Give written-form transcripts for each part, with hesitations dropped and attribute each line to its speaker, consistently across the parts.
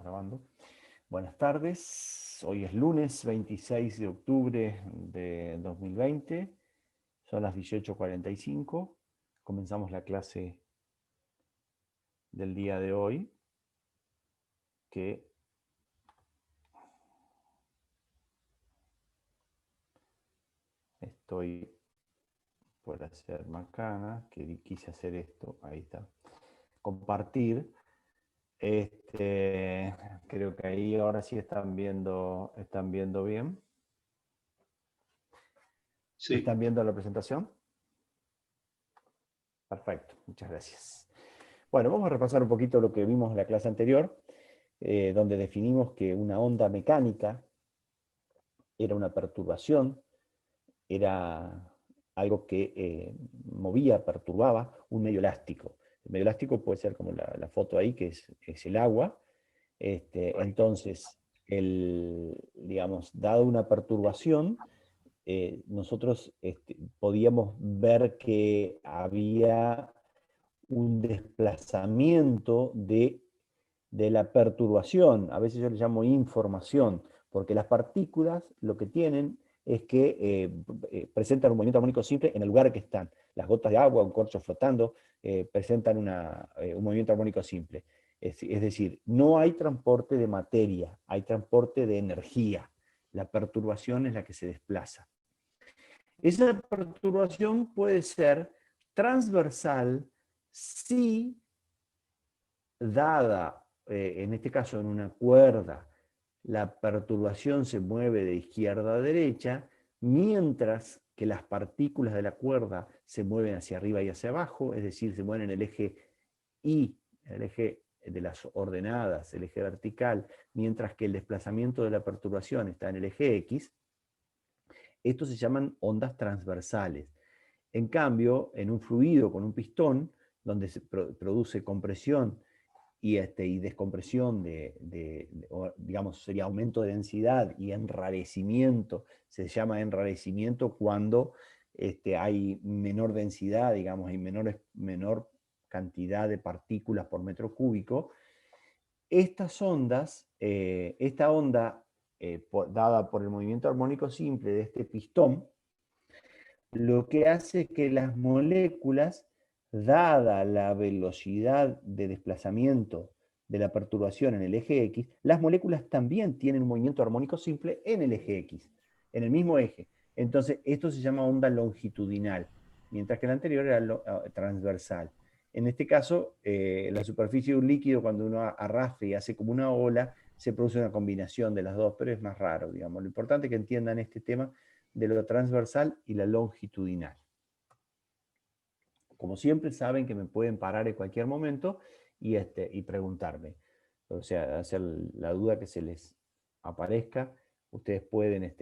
Speaker 1: grabando. Buenas tardes, hoy es lunes 26 de octubre de 2020, son las 18:45, comenzamos la clase del día de hoy, que estoy por hacer macana, que quise hacer esto, ahí está, compartir. Creo que ahí ahora sí están viendo bien.
Speaker 2: Sí.
Speaker 1: ¿Están viendo la presentación? Perfecto, muchas gracias. Bueno, vamos a repasar un poquito lo que vimos en la clase anterior, donde definimos que una onda mecánica era una perturbación, era algo que movía, perturbaba un medio elástico. El medio elástico puede ser como la foto ahí, que es el agua. Entonces, digamos, dado una perturbación, nosotros podíamos ver que había un desplazamiento de la perturbación. A veces yo le llamo información, porque las partículas lo que tienen es que presentan un movimiento armónico simple en el lugar que están. Las gotas de agua, un corcho flotando, presentan un movimiento armónico simple. Es decir, no hay transporte de materia, hay transporte de energía. La perturbación es la que se desplaza. Esa perturbación puede ser transversal si dada, en este caso en una cuerda, la perturbación se mueve de izquierda a derecha, mientras que las partículas de la cuerda se mueven hacia arriba y hacia abajo, es decir, se mueven en el eje Y, el eje de las ordenadas, el eje vertical, mientras que el desplazamiento de la perturbación está en el eje X. Estos se llaman ondas transversales. En cambio, en un fluido con un pistón, donde se produce compresión y descompresión digamos, sería aumento de densidad y enrarecimiento. Se llama enrarecimiento cuando hay menor densidad, digamos, hay menor cantidad de partículas por metro cúbico. Estas ondas, esta onda dada por el movimiento armónico simple de este pistón, lo que hace es que las moléculas, dada la velocidad de desplazamiento de la perturbación en el eje X, las moléculas también tienen un movimiento armónico simple en el eje X, en el mismo eje. Entonces, esto se llama onda longitudinal, mientras que la anterior era transversal. En este caso, la superficie de un líquido, cuando uno arrastra y hace como una ola, se produce una combinación de las dos, pero es más raro, digamos. Lo importante es que entiendan este tema de lo transversal y la longitudinal. Como siempre, saben que me pueden parar en cualquier momento y preguntarme. O sea, hacer la duda que se les aparezca, ustedes pueden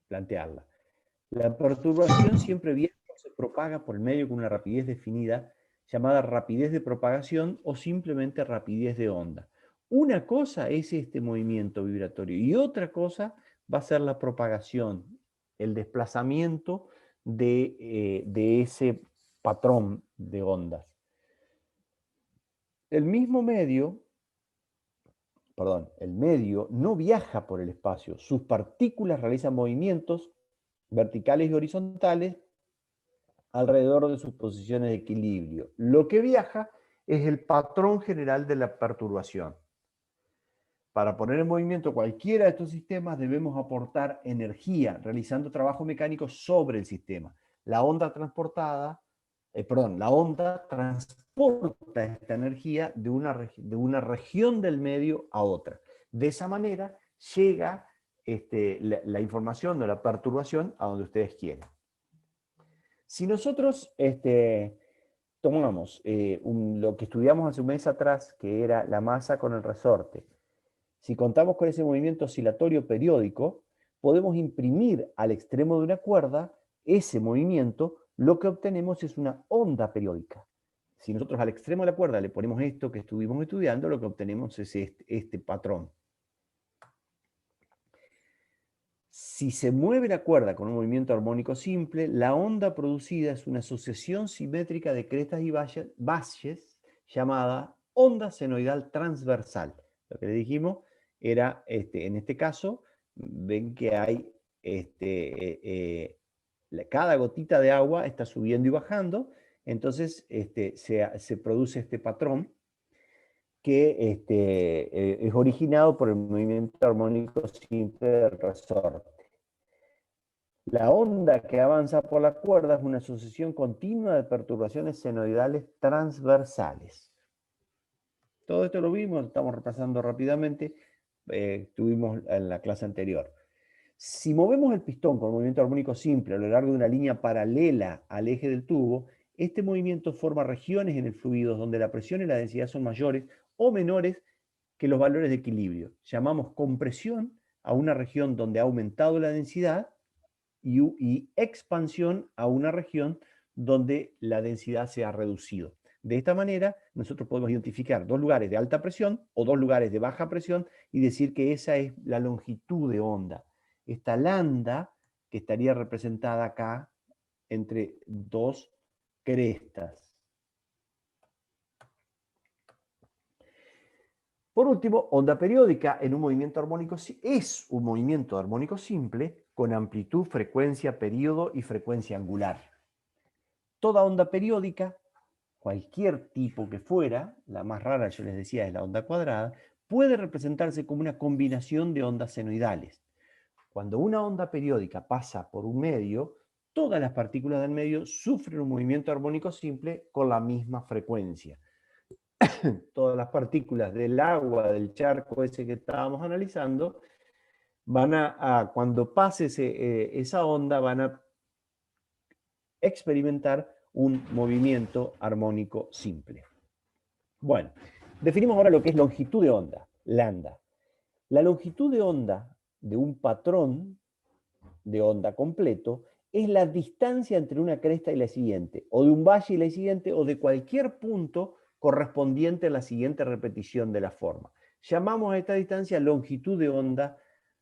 Speaker 1: plantearla. La perturbación siempre viaja o se propaga por el medio con una rapidez definida, llamada rapidez de propagación o simplemente rapidez de onda. Una cosa es este movimiento vibratorio y otra cosa va a ser la propagación, el desplazamiento de ese patrón de ondas. El medio no viaja por el espacio. Sus partículas realizan movimientos verticales y horizontales alrededor de sus posiciones de equilibrio. Lo que viaja es el patrón general de la perturbación. Para poner en movimiento cualquiera de estos sistemas debemos aportar energía, realizando trabajo mecánico sobre el sistema. La onda transporta esta energía de una región del medio a otra. De esa manera llega la información de la perturbación a donde ustedes quieren. Si nosotros tomamos lo que estudiamos hace un mes atrás, que era la masa con el resorte, si contamos con ese movimiento oscilatorio periódico, podemos imprimir al extremo de una cuerda ese movimiento, lo que obtenemos es una onda periódica. Si nosotros al extremo de la cuerda le ponemos esto que estuvimos estudiando, lo que obtenemos es este patrón. Si se mueve la cuerda con un movimiento armónico simple, la onda producida es una sucesión simétrica de crestas y valles llamada onda senoidal transversal. Lo que le dijimos era, en este caso, ven que hay, cada gotita de agua está subiendo y bajando, entonces se produce este patrón que es originado por el movimiento armónico simple del resorte. La onda que avanza por la cuerda es una sucesión continua de perturbaciones senoidales transversales. Todo esto lo vimos, estamos repasando rápidamente, tuvimos en la clase anterior. Si movemos el pistón con movimiento armónico simple a lo largo de una línea paralela al eje del tubo, este movimiento forma regiones en el fluido donde la presión y la densidad son mayores o menores que los valores de equilibrio. Llamamos compresión a una región donde ha aumentado la densidad y expansión a una región donde la densidad se ha reducido. De esta manera, nosotros podemos identificar dos lugares de alta presión o dos lugares de baja presión y decir que esa es la longitud de onda. Esta lambda, que estaría representada acá entre dos crestas. Por último, onda periódica en un movimiento armónico es un movimiento armónico simple con amplitud, frecuencia, período y frecuencia angular. Toda onda periódica, cualquier tipo que fuera, la más rara yo les decía es la onda cuadrada, puede representarse como una combinación de ondas senoidales. Cuando una onda periódica pasa por un medio, todas las partículas del medio sufren un movimiento armónico simple con la misma frecuencia. Todas las partículas del agua, del charco ese que estábamos analizando, cuando pase esa onda, van a experimentar un movimiento armónico simple. Bueno, definimos ahora lo que es longitud de onda, lambda. La longitud de onda de un patrón de onda completo es la distancia entre una cresta y la siguiente, o de un valle y la siguiente, o de cualquier punto correspondiente a la siguiente repetición de la forma. Llamamos a esta distancia longitud de onda,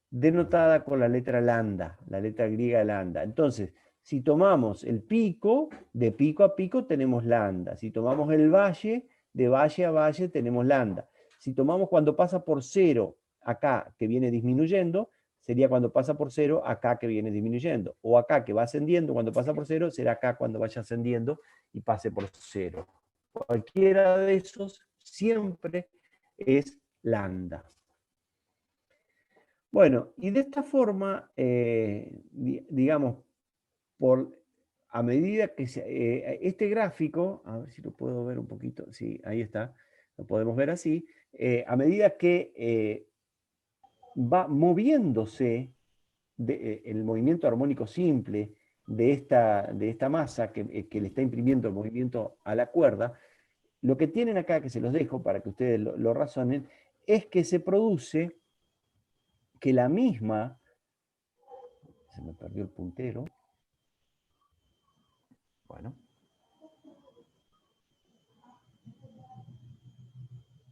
Speaker 1: denotada con la letra lambda, la letra griega lambda. Entonces, si tomamos el pico, de pico a pico tenemos lambda. Si tomamos el valle, de valle a valle tenemos lambda. Si tomamos cuando pasa por cero, acá que viene disminuyendo, sería cuando pasa por cero, acá que viene disminuyendo. O acá que va ascendiendo, cuando pasa por cero, será acá cuando vaya ascendiendo y pase por cero. Cualquiera de esos siempre es lambda. Bueno, y de esta forma, digamos, a medida que este gráfico, a ver si lo puedo ver un poquito, sí, ahí está, lo podemos ver así, a medida que va moviéndose el movimiento armónico simple de esta masa que le está imprimiendo el movimiento a la cuerda, lo que tienen acá, que se los dejo para que ustedes lo razonen, es que se produce que la misma, se me perdió el puntero, bueno,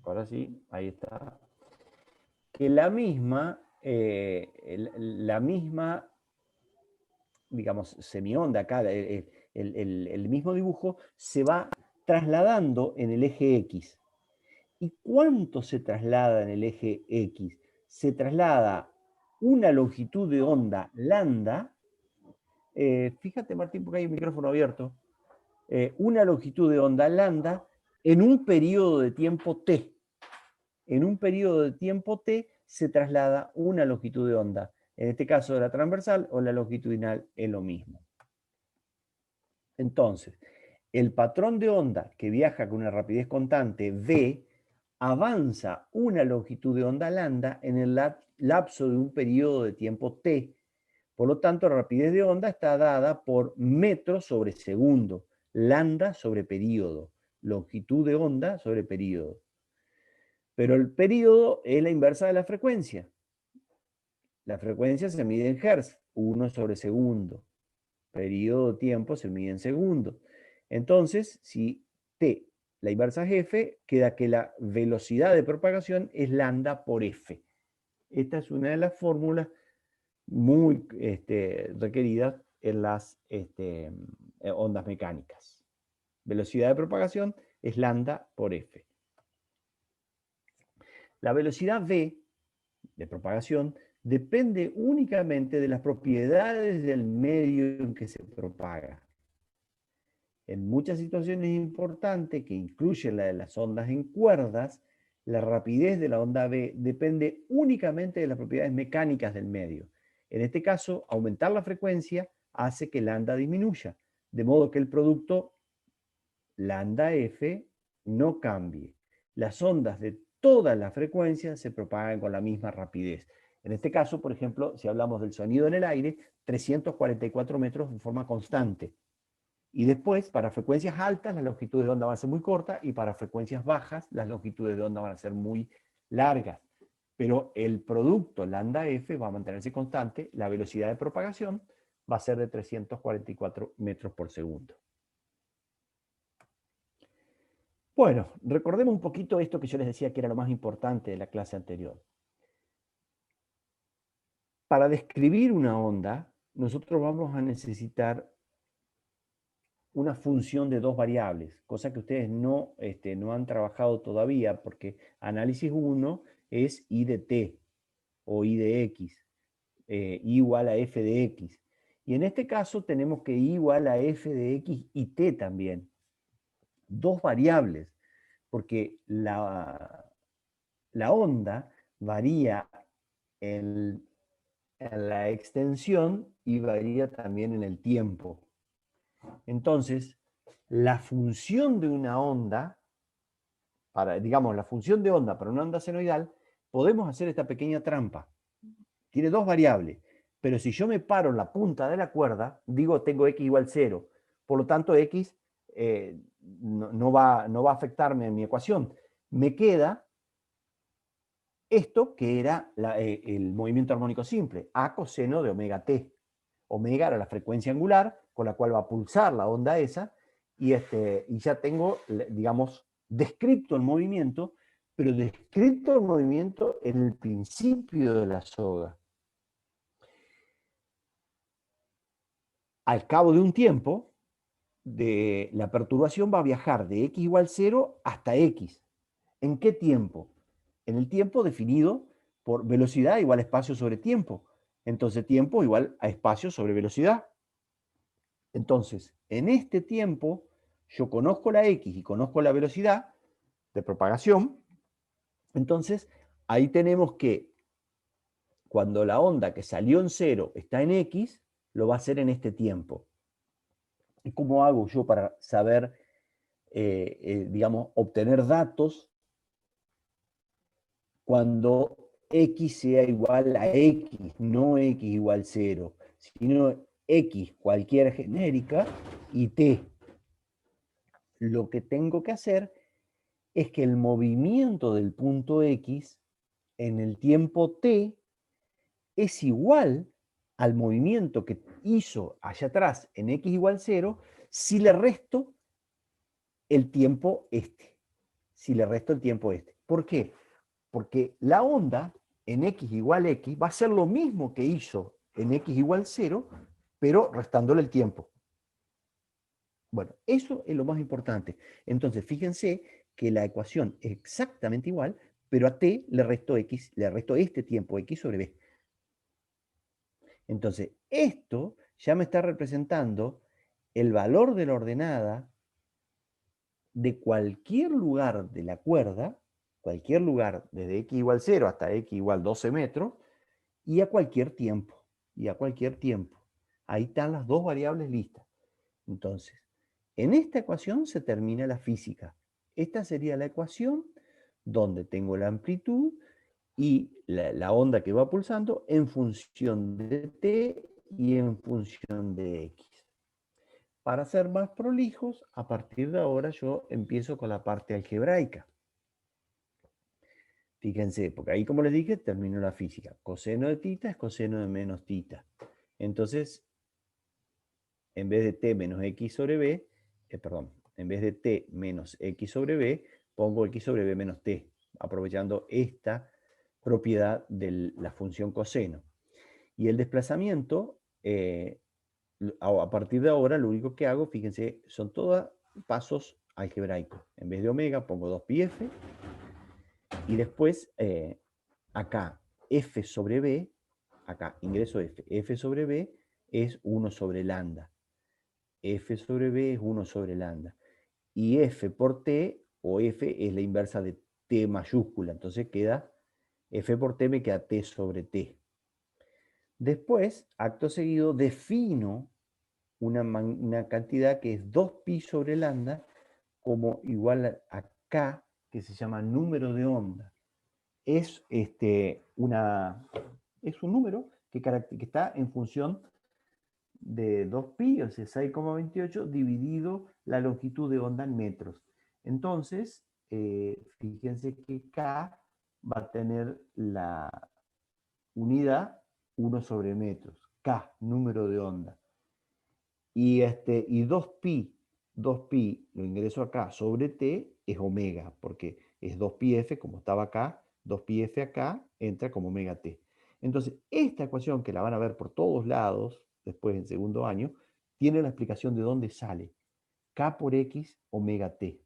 Speaker 1: ahora sí, ahí está, que la misma, digamos, semionda acá, el mismo dibujo, se va trasladando en el eje X. ¿Y cuánto se traslada en el eje X? Se traslada una longitud de onda lambda, fíjate Martín, porque hay un micrófono abierto, una longitud de onda lambda en un periodo de tiempo t. En un periodo de tiempo t se traslada una longitud de onda. En este caso la transversal o la longitudinal es lo mismo. Entonces, el patrón de onda que viaja con una rapidez constante v avanza una longitud de onda lambda en el lapso de un periodo de tiempo t. Por lo tanto, la rapidez de onda está dada por metros sobre segundo, lambda sobre período, longitud de onda sobre período. Pero el período es la inversa de la frecuencia. La frecuencia se mide en Hz, 1 sobre segundo. Periodo de tiempo se mide en segundos. Entonces, si t, la inversa es f, queda que la velocidad de propagación es lambda por f. Esta es una de las fórmulas muy requeridas en las ondas mecánicas. Velocidad de propagación es lambda por f. La velocidad v de propagación depende únicamente de las propiedades del medio en que se propaga. En muchas situaciones importantes, que incluyen la de las ondas en cuerdas, la rapidez de la onda v depende únicamente de las propiedades mecánicas del medio. En este caso, aumentar la frecuencia hace que lambda disminuya, de modo que el producto lambda f no cambie. Las ondas de todas las frecuencias se propagan con la misma rapidez. En este caso, por ejemplo, si hablamos del sonido en el aire, 344 metros de forma constante. Y después, para frecuencias altas, las longitudes de onda van a ser muy cortas, y para frecuencias bajas, las longitudes de onda van a ser muy largas. Pero el producto lambda f va a mantenerse constante, la velocidad de propagación va a ser de 344 metros por segundo. Bueno, recordemos un poquito esto que yo les decía que era lo más importante de la clase anterior. Para describir una onda, nosotros vamos a necesitar una función de dos variables, cosa que ustedes no han trabajado todavía, porque análisis 1 es I de t o I de x, I igual a f de x. Y en este caso tenemos que I igual a f de x y t también. Dos variables, porque la onda varía en la extensión y varía también en el tiempo. Entonces, la función de una onda, digamos, la función de onda para una onda senoidal, podemos hacer esta pequeña trampa. Tiene dos variables, pero si yo me paro en la punta de la cuerda, digo tengo x igual 0. Por lo tanto, x no va a afectarme en mi ecuación. Me queda esto que era el movimiento armónico simple, a coseno de omega t. Omega era la frecuencia angular con la cual va a pulsar la onda esa, y ya tengo, digamos, descrito el movimiento, pero descrito el movimiento en el principio de la soga. Al cabo de un tiempo, la perturbación va a viajar de x igual 0 hasta x. ¿En qué tiempo? En el tiempo definido por velocidad igual a espacio sobre tiempo. Entonces, tiempo igual a espacio sobre velocidad. Entonces, en este tiempo, yo conozco la x y conozco la velocidad de propagación. Entonces, ahí tenemos que cuando la onda que salió en 0 está en x, lo va a hacer en este tiempo. ¿Y cómo hago yo para saber, digamos, obtener datos cuando x sea igual a x, no x igual 0, sino x cualquier genérica y t? Lo que tengo que hacer es que el movimiento del punto x en el tiempo t es igual al movimiento que hizo allá atrás en x igual 0 si le resto el tiempo este. Si le resto el tiempo este. ¿Por qué? Porque la onda en x igual x va a ser lo mismo que hizo en x igual 0, pero restándole el tiempo. Bueno, eso es lo más importante. Entonces, fíjense que la ecuación es exactamente igual, pero a t le resto x, le resto este tiempo x sobre b. Entonces, esto ya me está representando el valor de la ordenada de cualquier lugar de la cuerda, cualquier lugar desde x igual 0 hasta x igual 12 metros, y a cualquier tiempo, y a cualquier tiempo. Ahí están las dos variables listas. Entonces, en esta ecuación se termina la física. Esta sería la ecuación donde tengo la amplitud y la onda que va pulsando en función de t y en función de x. Para ser más prolijos, a partir de ahora yo empiezo con la parte algebraica. Fíjense, porque ahí, como les dije, termino la física. Coseno de tita es coseno de menos tita. Entonces, en vez de t menos x sobre b, en vez de t menos x sobre b, pongo x sobre b menos t, aprovechando esta propiedad de la función coseno. Y el desplazamiento, a partir de ahora, lo único que hago, fíjense, son todos pasos algebraicos. En vez de omega, pongo 2πf. Y después, acá, f sobre b, acá, ingreso f sobre b es 1 sobre lambda. F sobre b es 1 sobre lambda. Y f por t, o f es la inversa de t mayúscula, entonces queda, f por t me queda t sobre t. Después, acto seguido, defino una cantidad que es 2pi sobre lambda como igual a k, que se llama número de onda. Es, es un número que está en función de 2pi, o sea, 6,28, dividido la longitud de onda en metros. Entonces, fíjense que K va a tener la unidad 1 sobre metros. K, número de onda. Y 2pi lo ingreso acá sobre T es omega, porque es 2pi-f, como estaba acá, 2pi-f acá, entra como omega T. Entonces, esta ecuación, que la van a ver por todos lados, después en segundo año, tiene la explicación de dónde sale. K por X, omega T.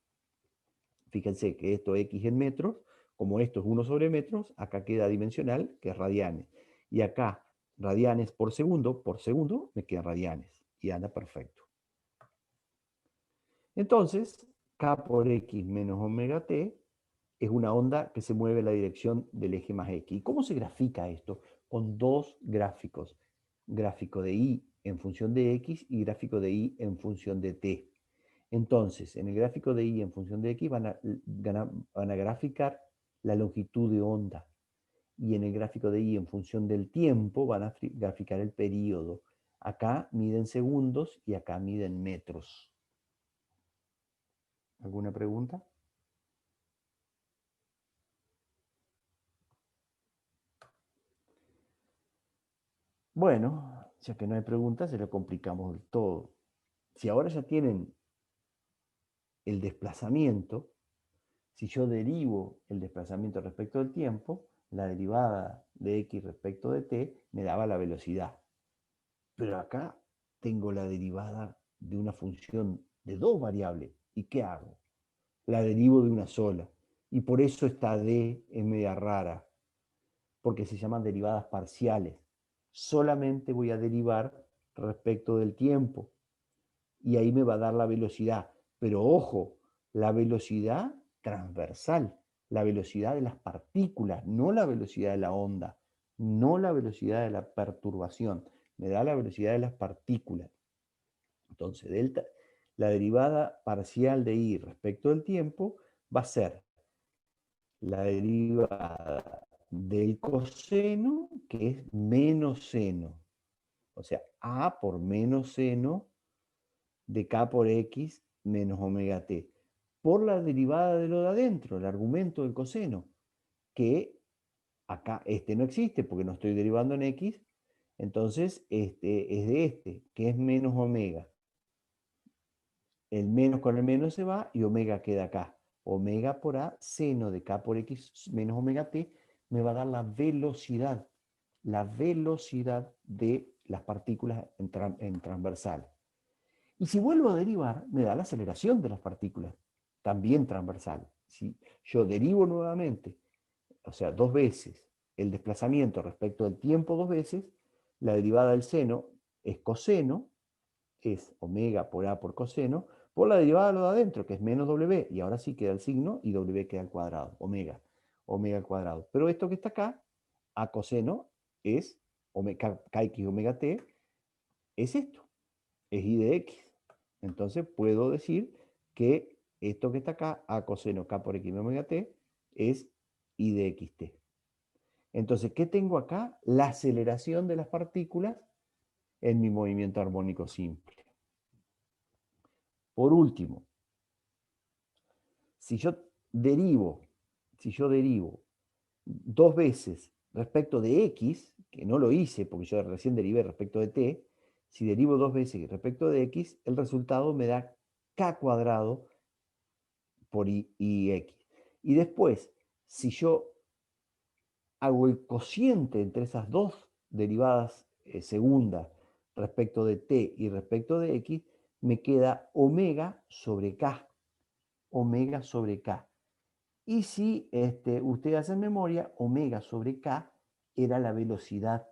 Speaker 1: Fíjense que esto X en metros, como esto es 1 sobre metros, acá queda dimensional, que es radianes. Y acá, radianes por segundo, me quedan radianes. Y anda perfecto. Entonces, K por X menos omega T es una onda que se mueve en la dirección del eje más X. ¿Y cómo se grafica esto? Con dos gráficos. Gráfico de Y en función de X y gráfico de Y en función de T. Entonces, en el gráfico de Y en función de X van a graficar la longitud de onda. Y en el gráfico de Y en función del tiempo van a graficar el periodo. Acá miden segundos y acá miden metros. ¿Alguna pregunta? Bueno, ya que no hay preguntas, se lo complicamos del todo. Si ahora ya tienen el desplazamiento, si yo derivo el desplazamiento respecto del tiempo, la derivada de x respecto de t me daba la velocidad. Pero acá tengo la derivada de una función de dos variables. ¿Y qué hago? La derivo de una sola. Y por eso esta d es media rara, porque se llaman derivadas parciales. Solamente voy a derivar respecto del tiempo y ahí me va a dar la velocidad. Pero ojo, la velocidad transversal, la velocidad de las partículas, no la velocidad de la onda, no la velocidad de la perturbación, me da la velocidad de las partículas. Entonces, delta, la derivada parcial de I respecto del tiempo va a ser la derivada del coseno, que es menos seno. O sea, A por menos seno de K por X menos omega T. Por la derivada de lo de adentro, el argumento del coseno, que acá no existe porque no estoy derivando en X, entonces este es de que es menos omega. El menos con el menos se va y omega queda acá. Omega por A, seno de K por X menos omega T, me va a dar la velocidad de las partículas en transversal. Y si vuelvo a derivar, me da la aceleración de las partículas, también transversal. Si yo derivo nuevamente, o sea, dos veces, el desplazamiento respecto del tiempo dos veces, la derivada del seno es coseno, es omega por A por coseno, por la derivada de lo de adentro, que es menos W, y ahora sí queda el signo, y W queda al cuadrado, omega al cuadrado. Pero esto que está acá, A coseno, es kx omega t, es esto, es I de X. Entonces puedo decir que esto que está acá, A coseno K por X omega t, es I de xt. Entonces, ¿qué tengo acá? La aceleración de las partículas en mi movimiento armónico simple. Por último, si yo derivo dos veces respecto de X, que no lo hice porque yo recién derivé respecto de T, si derivo dos veces respecto de X, el resultado me da K cuadrado por Ix. Y después, si yo hago el cociente entre esas dos derivadas segundas respecto de T y respecto de X, me queda omega sobre K. Omega sobre K. Y si ustedes hacen memoria, omega sobre k era la velocidad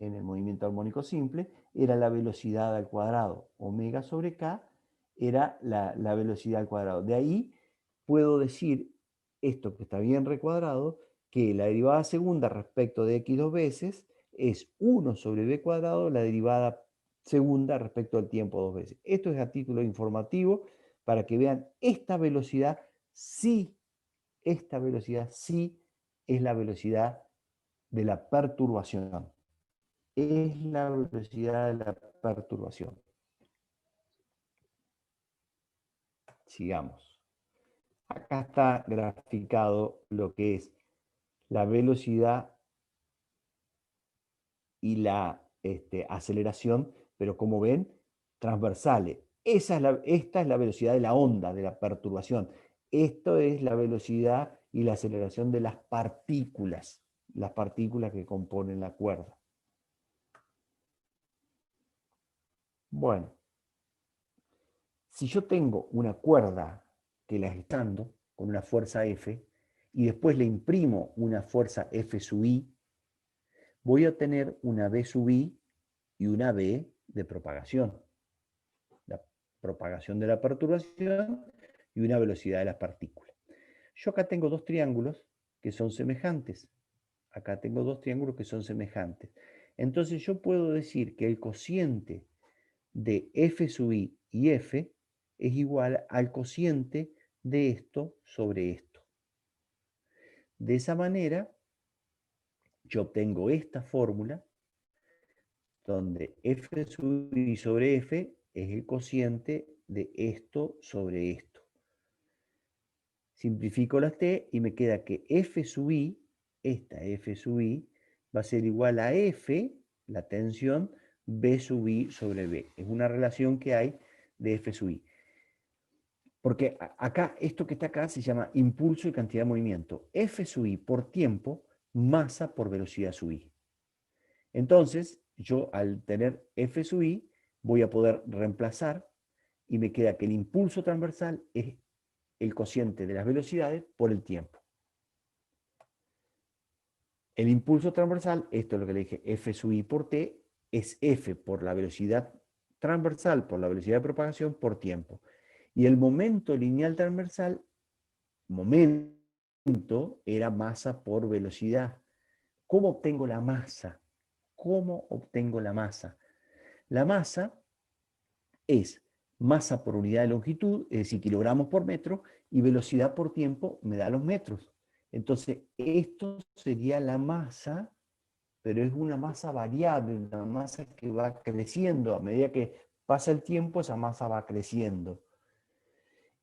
Speaker 1: en el movimiento armónico simple, era la velocidad al cuadrado. Omega sobre k era la velocidad al cuadrado. De ahí puedo decir, esto que está bien recuadrado, que la derivada segunda respecto de x dos veces es 1 sobre b cuadrado, la derivada segunda respecto al tiempo dos veces. Esto es a título informativo para que vean esta velocidad sí es la velocidad de la perturbación. Es la velocidad de la perturbación. Sigamos. Acá está graficado lo que es la velocidad y la aceleración, pero como ven, transversales. Esta es la velocidad de la onda, de la perturbación. Esto es la velocidad y la aceleración de las partículas que componen la cuerda. Bueno, si yo tengo una cuerda que la estando con una fuerza F y después le imprimo una fuerza F sub I, voy a tener una B sub I y una B de propagación. La propagación de la perturbación y una velocidad de las partículas. Yo acá tengo dos triángulos que son semejantes. Acá tengo dos triángulos que son semejantes. Entonces yo puedo decir que el cociente de F sub I y F es igual al cociente de esto sobre esto. De esa manera, yo obtengo esta fórmula donde F sub I sobre F es el cociente de esto sobre esto. Simplifico las T y me queda que F sub I, esta F sub I, va a ser igual a F, la tensión, B sub I sobre B. Es una relación que hay de F sub I. Porque acá, esto que está acá se llama impulso y cantidad de movimiento. F sub I por tiempo, masa por velocidad sub I. Entonces, yo al tener F sub I, voy a poder reemplazar y me queda que el impulso transversal es el cociente de las velocidades por el tiempo. El impulso transversal, esto es lo que le dije, F sub I por T, es F por la velocidad transversal, por la velocidad de propagación, por tiempo. Y el momento lineal transversal, momento, era masa por velocidad. ¿Cómo obtengo la masa? ¿Cómo obtengo la masa? La masa es masa por unidad de longitud, es decir, kilogramos por metro, y velocidad por tiempo me da los metros. Entonces, esto sería la masa, pero es una masa variable, una masa que va creciendo. A medida que pasa el tiempo, esa masa va creciendo.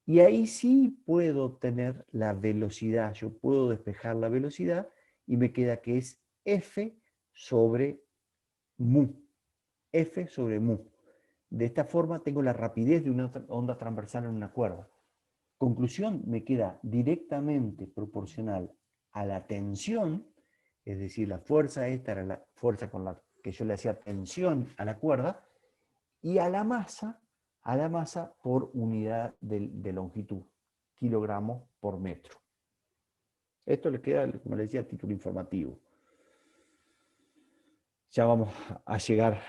Speaker 1: Y ahí sí puedo obtener la velocidad. Yo puedo despejar la velocidad y me queda que es F sobre mu. F sobre mu. De esta forma tengo la rapidez de una onda transversal en una cuerda. Conclusión, me queda directamente proporcional a la tensión, es decir, la fuerza esta era la fuerza con la que yo le hacía tensión a la cuerda, y a la masa por unidad de longitud, kilogramos por metro. Esto les queda, como les decía, a título informativo. Ya vamos a llegar,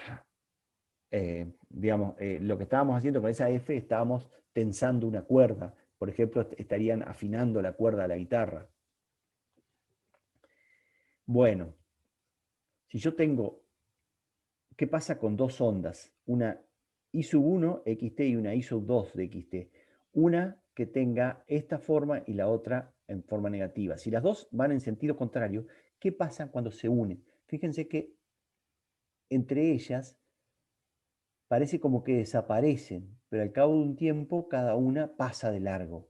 Speaker 1: lo que estábamos haciendo con esa F, estábamos tensando una cuerda. Por ejemplo, estarían afinando la cuerda de la guitarra. Bueno, si yo tengo, ¿qué pasa con dos ondas? Una I sub 1 xt y una I sub 2 de xt. Una que tenga esta forma y la otra en forma negativa. Si las dos van en sentido contrario, ¿qué pasa cuando se unen? Fíjense que entre ellas parece como que desaparecen, pero al cabo de un tiempo cada una pasa de largo.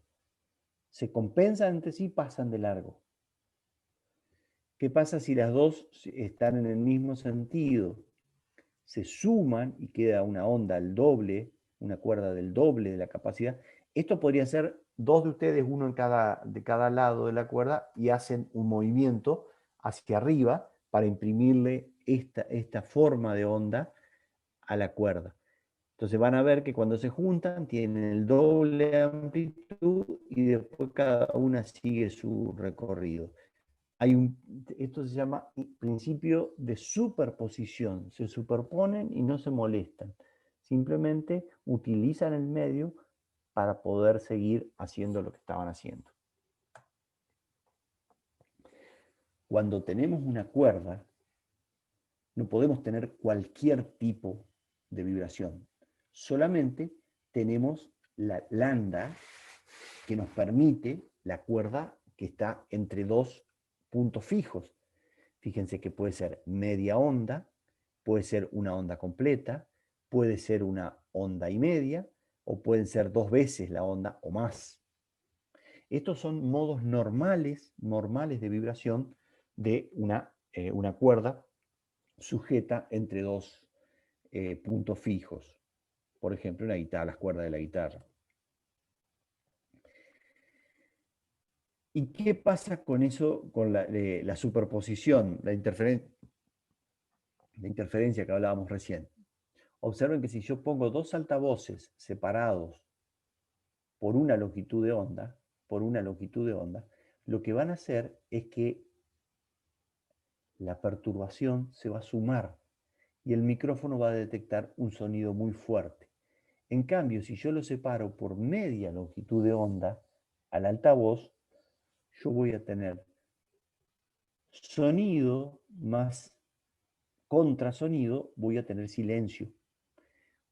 Speaker 1: Se compensan entre sí, pasan de largo. ¿Qué pasa si las dos están en el mismo sentido? Se suman y queda una onda al doble, una cuerda del doble de la capacidad. Esto podría ser dos de ustedes, uno de cada lado de la cuerda, y hacen un movimiento hacia arriba para imprimirle esta forma de onda a la cuerda. Entonces van a ver que cuando se juntan tienen el doble de amplitud y después cada una sigue su recorrido. Esto se llama principio de superposición. Se superponen y no se molestan. Simplemente utilizan el medio para poder seguir haciendo lo que estaban haciendo. Cuando tenemos una cuerda, no podemos tener cualquier tipo de vibración. Solamente tenemos la lambda que nos permite la cuerda que está entre dos puntos fijos. Fíjense que puede ser media onda, puede ser una onda completa, puede ser una onda y media, o pueden ser 2 veces la onda o más. Estos son modos normales de vibración de una cuerda sujeta entre dos puntos fijos. Por ejemplo, una guitarra, las cuerdas de la guitarra. ¿Y qué pasa con eso, con la superposición, la interferencia que hablábamos recién? Observen que si yo pongo dos altavoces separados por una longitud de onda, lo que van a hacer es que la perturbación se va a sumar y el micrófono va a detectar un sonido muy fuerte. En cambio, si yo lo separo por media longitud de onda al altavoz, yo voy a tener sonido más contrasonido, voy a tener silencio.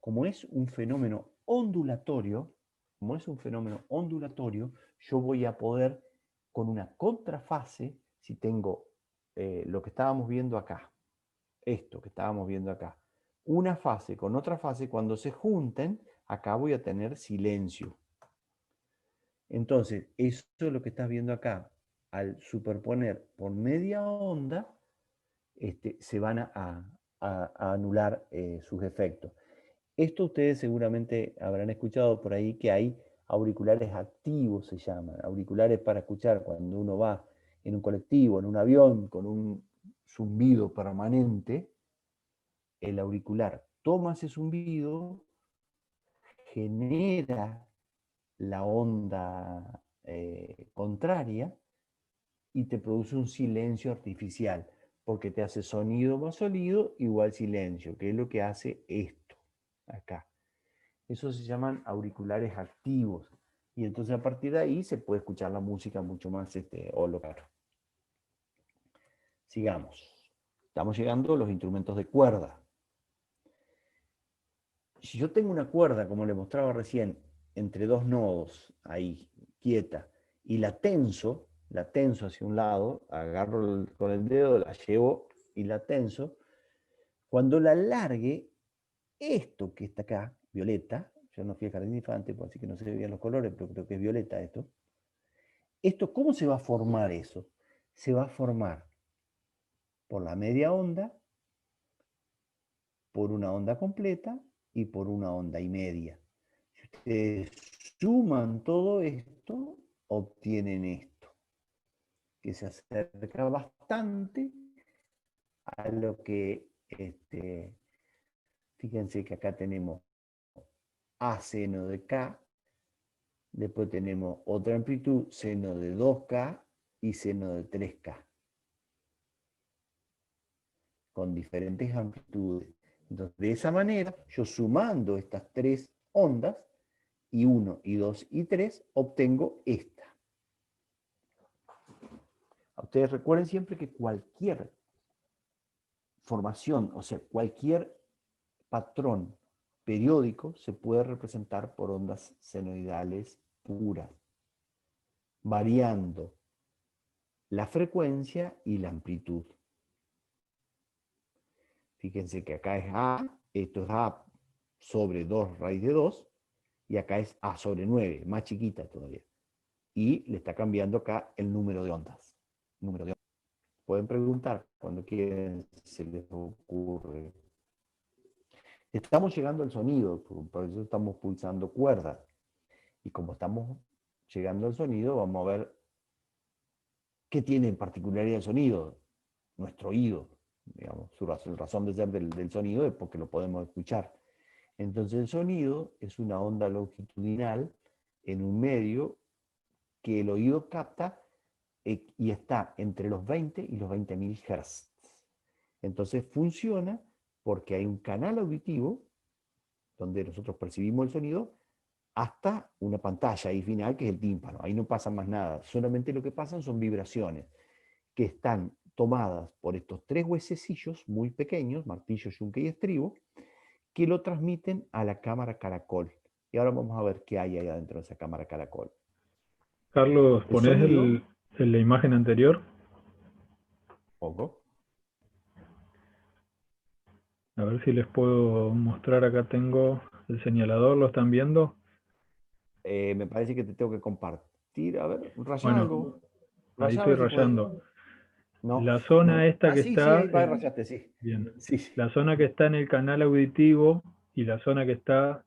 Speaker 1: Como es un fenómeno ondulatorio, yo voy a poder, con una contrafase, si tengo lo que estábamos viendo acá, esto que estábamos viendo acá, una fase con otra fase, cuando se junten, acá voy a tener silencio. Entonces, eso es lo que estás viendo acá. Al superponer por media onda, se van a anular sus efectos. Esto ustedes seguramente habrán escuchado por ahí que hay auriculares activos, se llaman, auriculares para escuchar cuando uno va en un colectivo, en un avión, con un zumbido permanente. El auricular toma ese zumbido, genera la onda contraria y te produce un silencio artificial, porque te hace sonido más sonido igual silencio, que es lo que hace esto acá. Eso se llaman auriculares activos. Y entonces a partir de ahí se puede escuchar la música mucho más holográfica. Sigamos. Estamos llegando a los instrumentos de cuerda. Si yo tengo una cuerda, como le mostraba recién, entre dos nodos, ahí, quieta, y la tenso hacia un lado, agarro con el dedo, la llevo y la tenso, cuando la largue, esto que está acá, violeta, yo no fui al jardín de infantes, así que no sé bien los colores, pero creo que es violeta esto. ¿Cómo se va a formar eso? Se va a formar por la media onda, por una onda completa y por una onda y media. Si ustedes suman todo esto, obtienen esto, que se acerca bastante a lo que, fíjense que acá tenemos A seno de K, después tenemos otra amplitud, seno de 2K y seno de 3K, con diferentes amplitudes. Entonces, de esa manera, yo sumando estas tres ondas, y 1, y 2, y 3, obtengo esta. Ustedes recuerden siempre que cualquier formación, o sea, cualquier patrón periódico se puede representar por ondas senoidales puras, variando la frecuencia y la amplitud. Fíjense que acá es A, esto es A sobre 2 raíz de 2, y acá es A sobre 9, más chiquita todavía. Y le está cambiando acá el número de ondas. Pueden preguntar cuando quieren, se les ocurre. Estamos llegando al sonido, por eso estamos pulsando cuerdas. Y como estamos llegando al sonido, vamos a ver qué tiene en particularidad el sonido, nuestro oído. Digamos, su razón de ser del sonido es porque lo podemos escuchar. Entonces el sonido es una onda longitudinal en un medio que el oído capta y está entre los 20 y los 20.000 Hz. Entonces funciona porque hay un canal auditivo donde nosotros percibimos el sonido hasta una pantalla ahí final que es el tímpano. Ahí no pasa más nada. Solamente lo que pasan son vibraciones que están tomadas por estos tres huesecillos muy pequeños, martillo, yunque y estribo, que lo transmiten a la cámara caracol. Y ahora vamos a ver qué hay ahí adentro de esa cámara caracol.
Speaker 2: Carlos,
Speaker 1: El
Speaker 2: ¿ponés
Speaker 1: sonido,
Speaker 2: la imagen anterior?
Speaker 1: poco,
Speaker 2: A ver si les puedo mostrar. Acá tengo el señalador, ¿lo están viendo?
Speaker 1: me parece que te tengo que compartir. A ver, raya
Speaker 2: Bueno,
Speaker 1: algo.
Speaker 2: ahí
Speaker 1: Raya a
Speaker 2: estoy
Speaker 1: ver si puedes.
Speaker 2: rayando.
Speaker 1: No,
Speaker 2: La zona
Speaker 1: no.
Speaker 2: esta
Speaker 1: Ah,
Speaker 2: que
Speaker 1: sí, sí,
Speaker 2: está,
Speaker 1: ahí va, rayaste, sí.
Speaker 2: bien,
Speaker 1: Sí, sí.
Speaker 2: la zona que está en el canal auditivo y la zona que está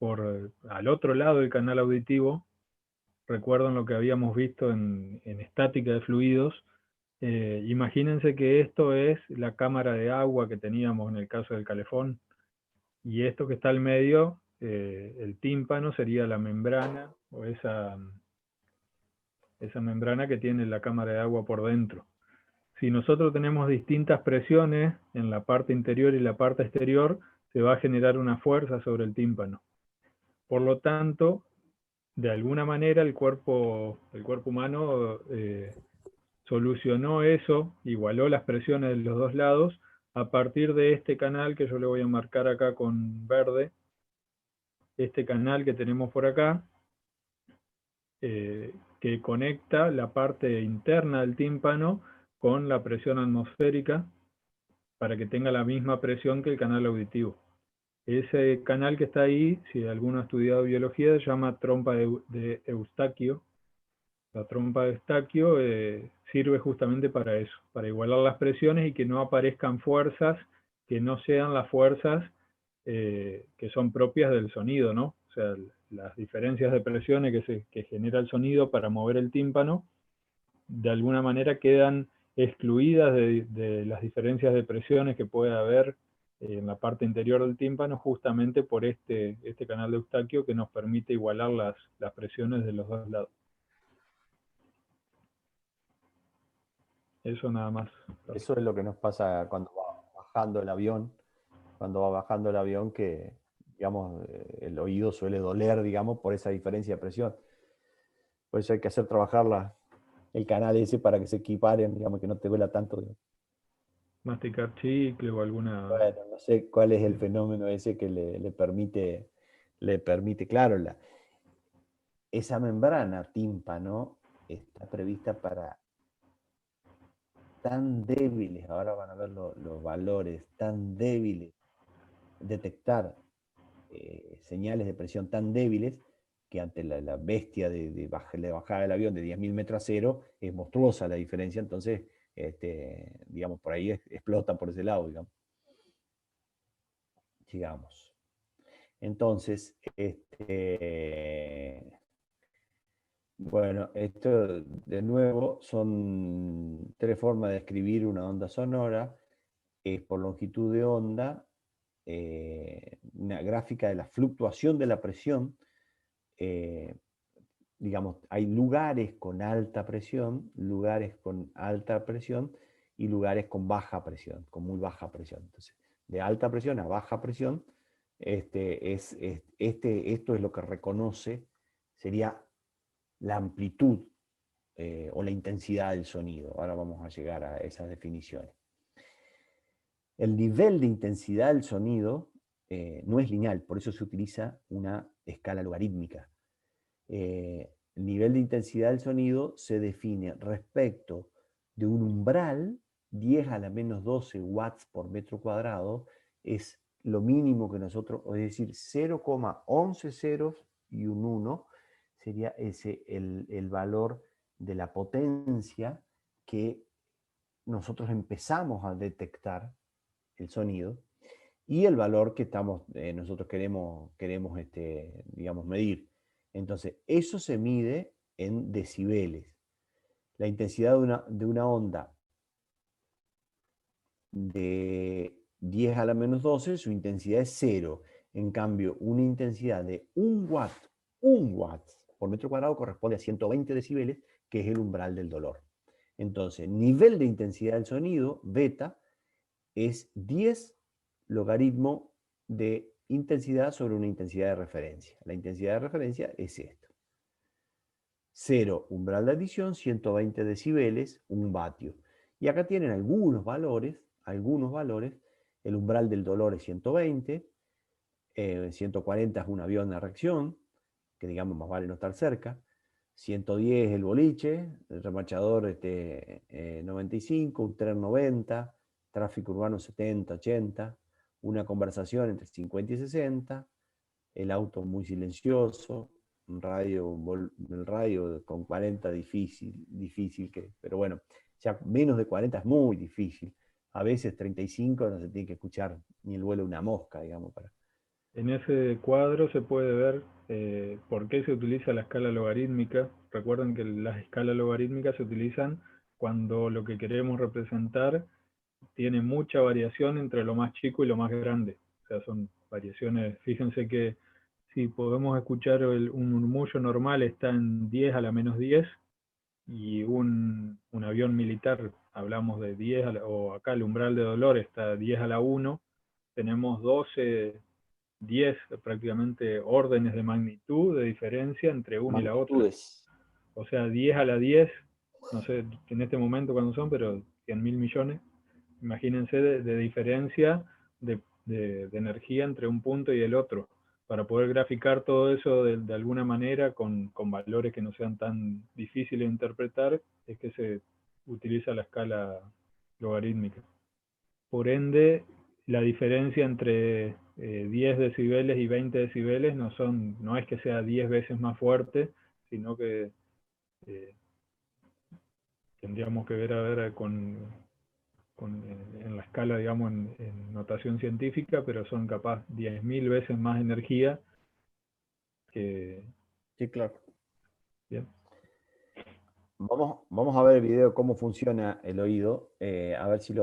Speaker 2: al otro lado del canal auditivo, recuerdan lo que habíamos visto en estática de fluidos. Imagínense que esto es la cámara de agua que teníamos en el caso del calefón, y esto que está al medio, el tímpano, sería la membrana o esa membrana que tiene la cámara de agua por dentro. Si nosotros tenemos distintas presiones en la parte interior y la parte exterior, se va a generar una fuerza sobre el tímpano. Por lo tanto, de alguna manera el cuerpo humano solucionó eso, igualó las presiones de los dos lados a partir de este canal que yo le voy a marcar acá con verde, este canal que tenemos por acá, que conecta la parte interna del tímpano con la presión atmosférica para que tenga la misma presión que el canal auditivo. Ese canal que está ahí, si alguno ha estudiado biología, se llama trompa de Eustaquio. La trompa de Eustaquio sirve justamente para eso, para igualar las presiones y que no aparezcan fuerzas que no sean las fuerzas que son propias del sonido, ¿no? O sea, las diferencias de presiones que genera el sonido para mover el tímpano, de alguna manera quedan excluidas de las diferencias de presiones que puede haber en la parte interior del tímpano, justamente por este canal de Eustaquio que nos permite igualar las presiones de los dos lados. Eso nada más.
Speaker 1: Eso es lo que nos pasa cuando va bajando el avión. Cuando va bajando el avión, que, digamos, el oído suele doler, digamos, por esa diferencia de presión. Por eso hay que hacer trabajar el canal ese para que se equiparen, digamos, que no te duela tanto. Digamos.
Speaker 2: Masticar chicle o alguna...
Speaker 1: Bueno, no sé cuál es el fenómeno ese que le permite, claro, esa membrana tímpano está prevista para tan débiles, ahora van a ver los valores, tan débiles, detectar señales de presión tan débiles que ante la bestia de bajada del avión de 10.000 metros a cero es monstruosa la diferencia, entonces, digamos, por ahí explotan por ese lado, digamos. Entonces, bueno, esto de nuevo son tres formas de escribir una onda sonora. Es por longitud de onda, una gráfica de la fluctuación de la presión. Digamos, hay lugares con alta presión, lugares con alta presión y lugares con baja presión, con muy baja presión. Entonces, de alta presión a baja presión, esto es lo que reconoce, sería la amplitud o la intensidad del sonido. Ahora vamos a llegar a esas definiciones. El nivel de intensidad del sonido no es lineal, por eso se utiliza una escala logarítmica. El nivel de intensidad del sonido se define respecto de un umbral, 10 a la menos 12 watts por metro cuadrado, es lo mínimo que nosotros, es decir, 0,11 ceros y un 1 sería ese el valor de la potencia que nosotros empezamos a detectar el sonido y el valor que nosotros queremos digamos, medir. Entonces, eso se mide en decibeles. La intensidad de una onda de 10 a la menos 12, su intensidad es 0. En cambio, una intensidad de 1 watt por metro cuadrado corresponde a 120 decibeles, que es el umbral del dolor. Entonces, nivel de intensidad del sonido, beta, es 10 logaritmo de intensidad sobre una intensidad de referencia. La intensidad de referencia es esto. 0, umbral de adición, 120 decibeles, 1 vatio. Y acá tienen algunos valores. El umbral del dolor es 120, 140 es un avión de reacción, que digamos más vale no estar cerca, 110 el boliche, el remachador 95, un tren 90, tráfico urbano 70, 80, una conversación entre 50 y 60, el auto muy silencioso, el radio con 40 difícil pero bueno, ya menos de 40 es muy difícil. A veces 35 no se tiene que escuchar ni el vuelo de una mosca, digamos.
Speaker 2: En ese cuadro se puede ver por qué se utiliza la escala logarítmica. Recuerden que las escalas logarítmicas se utilizan cuando lo que queremos representar tiene mucha variación entre lo más chico y lo más grande. O sea, son variaciones. Fíjense que si podemos escuchar un murmullo normal está en 10 a la menos 10, y un avión militar hablamos de 10, o acá el umbral de dolor está 10 a la 1, tenemos 12, 10 prácticamente órdenes de magnitud de diferencia entre una y la otra. O sea, 10 a la 10, no sé en este momento cuándo son, pero 100.000 millones. Imagínense de diferencia de energía entre un punto y el otro. Para poder graficar todo eso de alguna manera con valores que no sean tan difíciles de interpretar, es que se utiliza la escala logarítmica. Por ende, la diferencia entre 10 decibeles y 20 decibeles no es que sea 10 veces más fuerte, sino que tendríamos que ver en la escala, digamos, en notación científica, pero son capaz 10.000 veces más energía que...
Speaker 1: Sí, claro.
Speaker 2: Bien.
Speaker 1: Vamos a ver el video de cómo funciona el oído. A ver si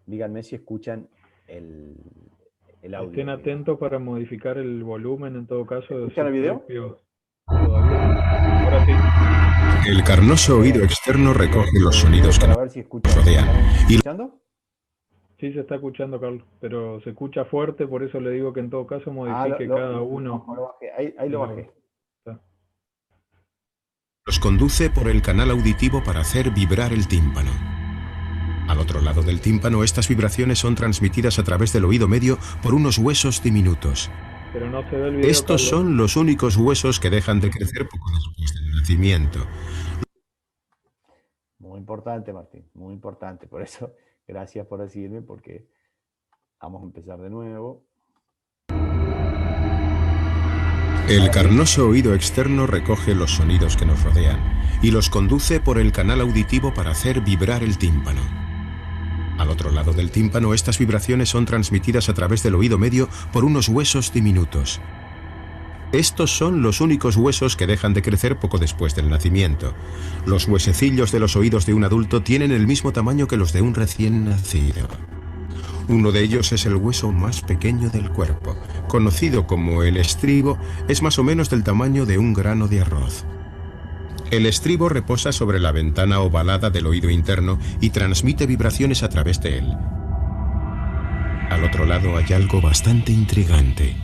Speaker 1: díganme si escuchan el audio.
Speaker 2: Estén atentos para modificar el volumen, en todo caso.
Speaker 1: ¿Escuchan el video?
Speaker 2: Ahora sí.
Speaker 3: El carnoso oído externo recoge los sonidos que nos rodean.
Speaker 1: ¿Escuchando?
Speaker 2: Sí, se está escuchando, Carlos, pero se escucha fuerte, por eso le digo que en todo caso modifique cada uno.
Speaker 1: Ahí lo bajé.
Speaker 3: Los conduce por el canal auditivo para hacer vibrar el tímpano. Al otro lado del tímpano, estas vibraciones son transmitidas a través del oído medio por unos huesos diminutos.
Speaker 2: Pero no se ve el video,
Speaker 3: Estos
Speaker 2: Carlos.
Speaker 3: son los únicos huesos que dejan de crecer poco después del nacimiento.
Speaker 1: Muy importante, Martín, muy importante. Por eso, gracias por decirme, porque vamos a empezar de nuevo.
Speaker 3: El carnoso oído externo recoge los sonidos que nos rodean y los conduce por el canal auditivo para hacer vibrar el tímpano. Al otro lado del tímpano, estas vibraciones son transmitidas a través del oído medio por unos huesos diminutos. Estos son los únicos huesos que dejan de crecer poco después del nacimiento. Los huesecillos de los oídos de un adulto tienen el mismo tamaño que los de un recién nacido. Uno de ellos es el hueso más pequeño del cuerpo. Conocido como el estribo, es más o menos del tamaño de un grano de arroz. El estribo reposa sobre la ventana ovalada del oído interno y transmite vibraciones a través de él. Al otro lado hay algo bastante intrigante.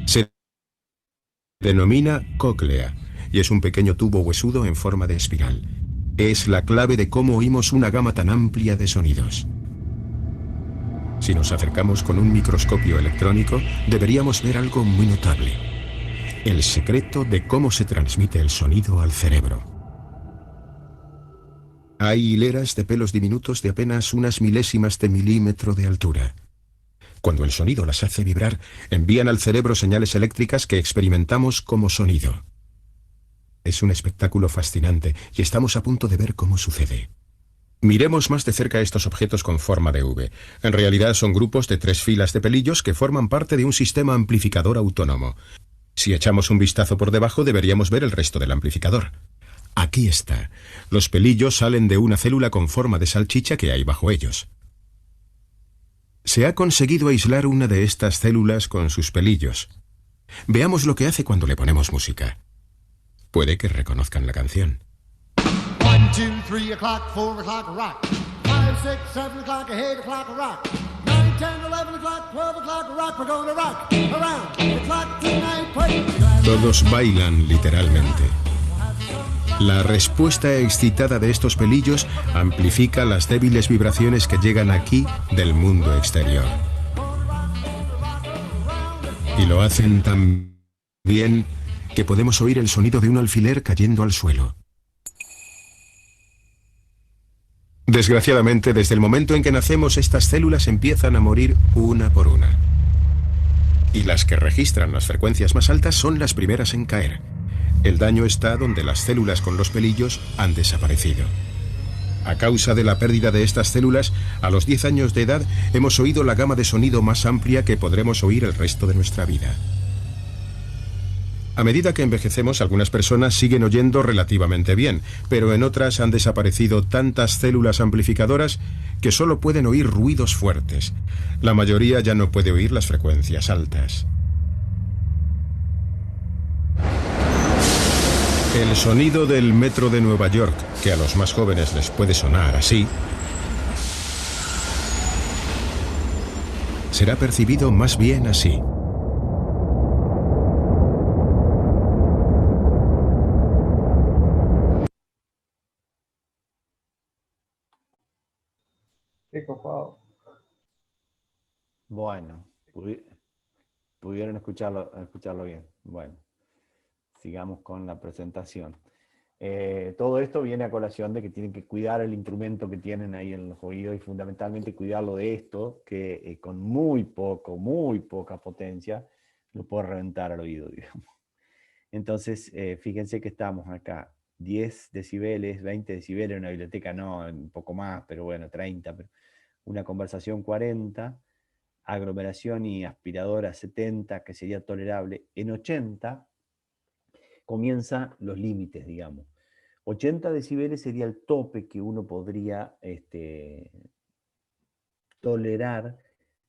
Speaker 3: Se denomina cóclea y es un pequeño tubo huesudo en forma de espiral. Es la clave de cómo oímos una gama tan amplia de sonidos. Si nos acercamos con un microscopio electrónico, deberíamos ver algo muy notable: el secreto de cómo se transmite el sonido al cerebro. Hay hileras de pelos diminutos de apenas unas milésimas de milímetro de altura. Cuando el sonido las hace vibrar, envían al cerebro señales eléctricas que experimentamos como sonido. Es un espectáculo fascinante y estamos a punto de ver cómo sucede. Miremos más de cerca estos objetos con forma de V. En realidad son grupos de 3 filas de pelillos que forman parte de un sistema amplificador autónomo. Si echamos un vistazo por debajo, deberíamos ver el resto del amplificador. Aquí está. Los pelillos salen de una célula con forma de salchicha que hay bajo ellos. Se ha conseguido aislar una de estas células con sus pelillos. Veamos lo que hace cuando le ponemos música. Puede que reconozcan la canción.
Speaker 4: 1, 2, 3 o'clock, 4 o'clock, rock. 5, 6, 7 o'clock, 8 o'clock, rock. 9, 10, 11 o'clock, 12 o'clock, rock. We're gonna rock around the clock tonight. Put
Speaker 3: Todos bailan literalmente. La respuesta excitada de estos pelillos amplifica las débiles vibraciones que llegan aquí del mundo exterior. Y lo hacen tan bien que podemos oír el sonido de un alfiler cayendo al suelo. Desgraciadamente, desde el momento en que nacemos, estas células empiezan a morir una por una. Y las que registran las frecuencias más altas son las primeras en caer. El daño está donde las células con los pelillos han desaparecido. A causa de la pérdida de estas células, a los 10 años de edad hemos oído la gama de sonido más amplia que podremos oír el resto de nuestra vida. A medida que envejecemos, algunas personas siguen oyendo relativamente bien, pero en otras han desaparecido tantas células amplificadoras que solo pueden oír ruidos fuertes. La mayoría ya no puede oír las frecuencias altas. El sonido del metro de Nueva York, que a los más jóvenes les puede sonar así, será percibido más bien así.
Speaker 2: Qué copado.
Speaker 1: Bueno, pudieron escucharlo bien. Bueno, sigamos con la presentación. Todo esto viene a colación de que tienen que cuidar el instrumento que tienen ahí en los oídos y fundamentalmente cuidarlo de esto, que con muy poca potencia, lo puede reventar al oído, digamos. Entonces, fíjense que estamos acá, 10 decibeles, 20 decibeles en una biblioteca, no, un poco más, pero bueno, 30, pero una conversación 40, aglomeración y aspiradora 70, que sería tolerable. En 80 comienzan los límites, digamos. 80 decibeles sería el tope que uno podría tolerar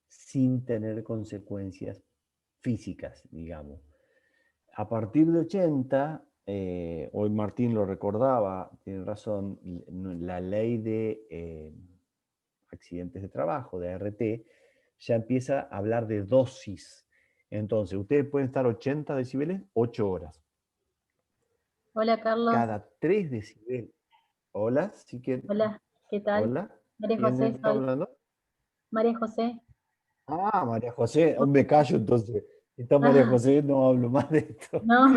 Speaker 1: sin tener consecuencias físicas, digamos. A partir de 80, hoy Martín lo recordaba, tiene razón, la ley de accidentes de trabajo, de ART, ya empieza a hablar de dosis. Entonces, ustedes pueden estar 80 decibeles, 8 horas.
Speaker 5: Hola, Carlos.
Speaker 1: Cada 3 decibeles. Hola, sí que...
Speaker 5: Hola, ¿qué tal?
Speaker 1: Hola.
Speaker 5: María
Speaker 1: ¿Quién
Speaker 5: José,
Speaker 1: está
Speaker 5: soy.
Speaker 1: hablando?
Speaker 5: María José.
Speaker 1: Ah, María José, me callo entonces. Está María José, no hablo más de esto.
Speaker 5: No,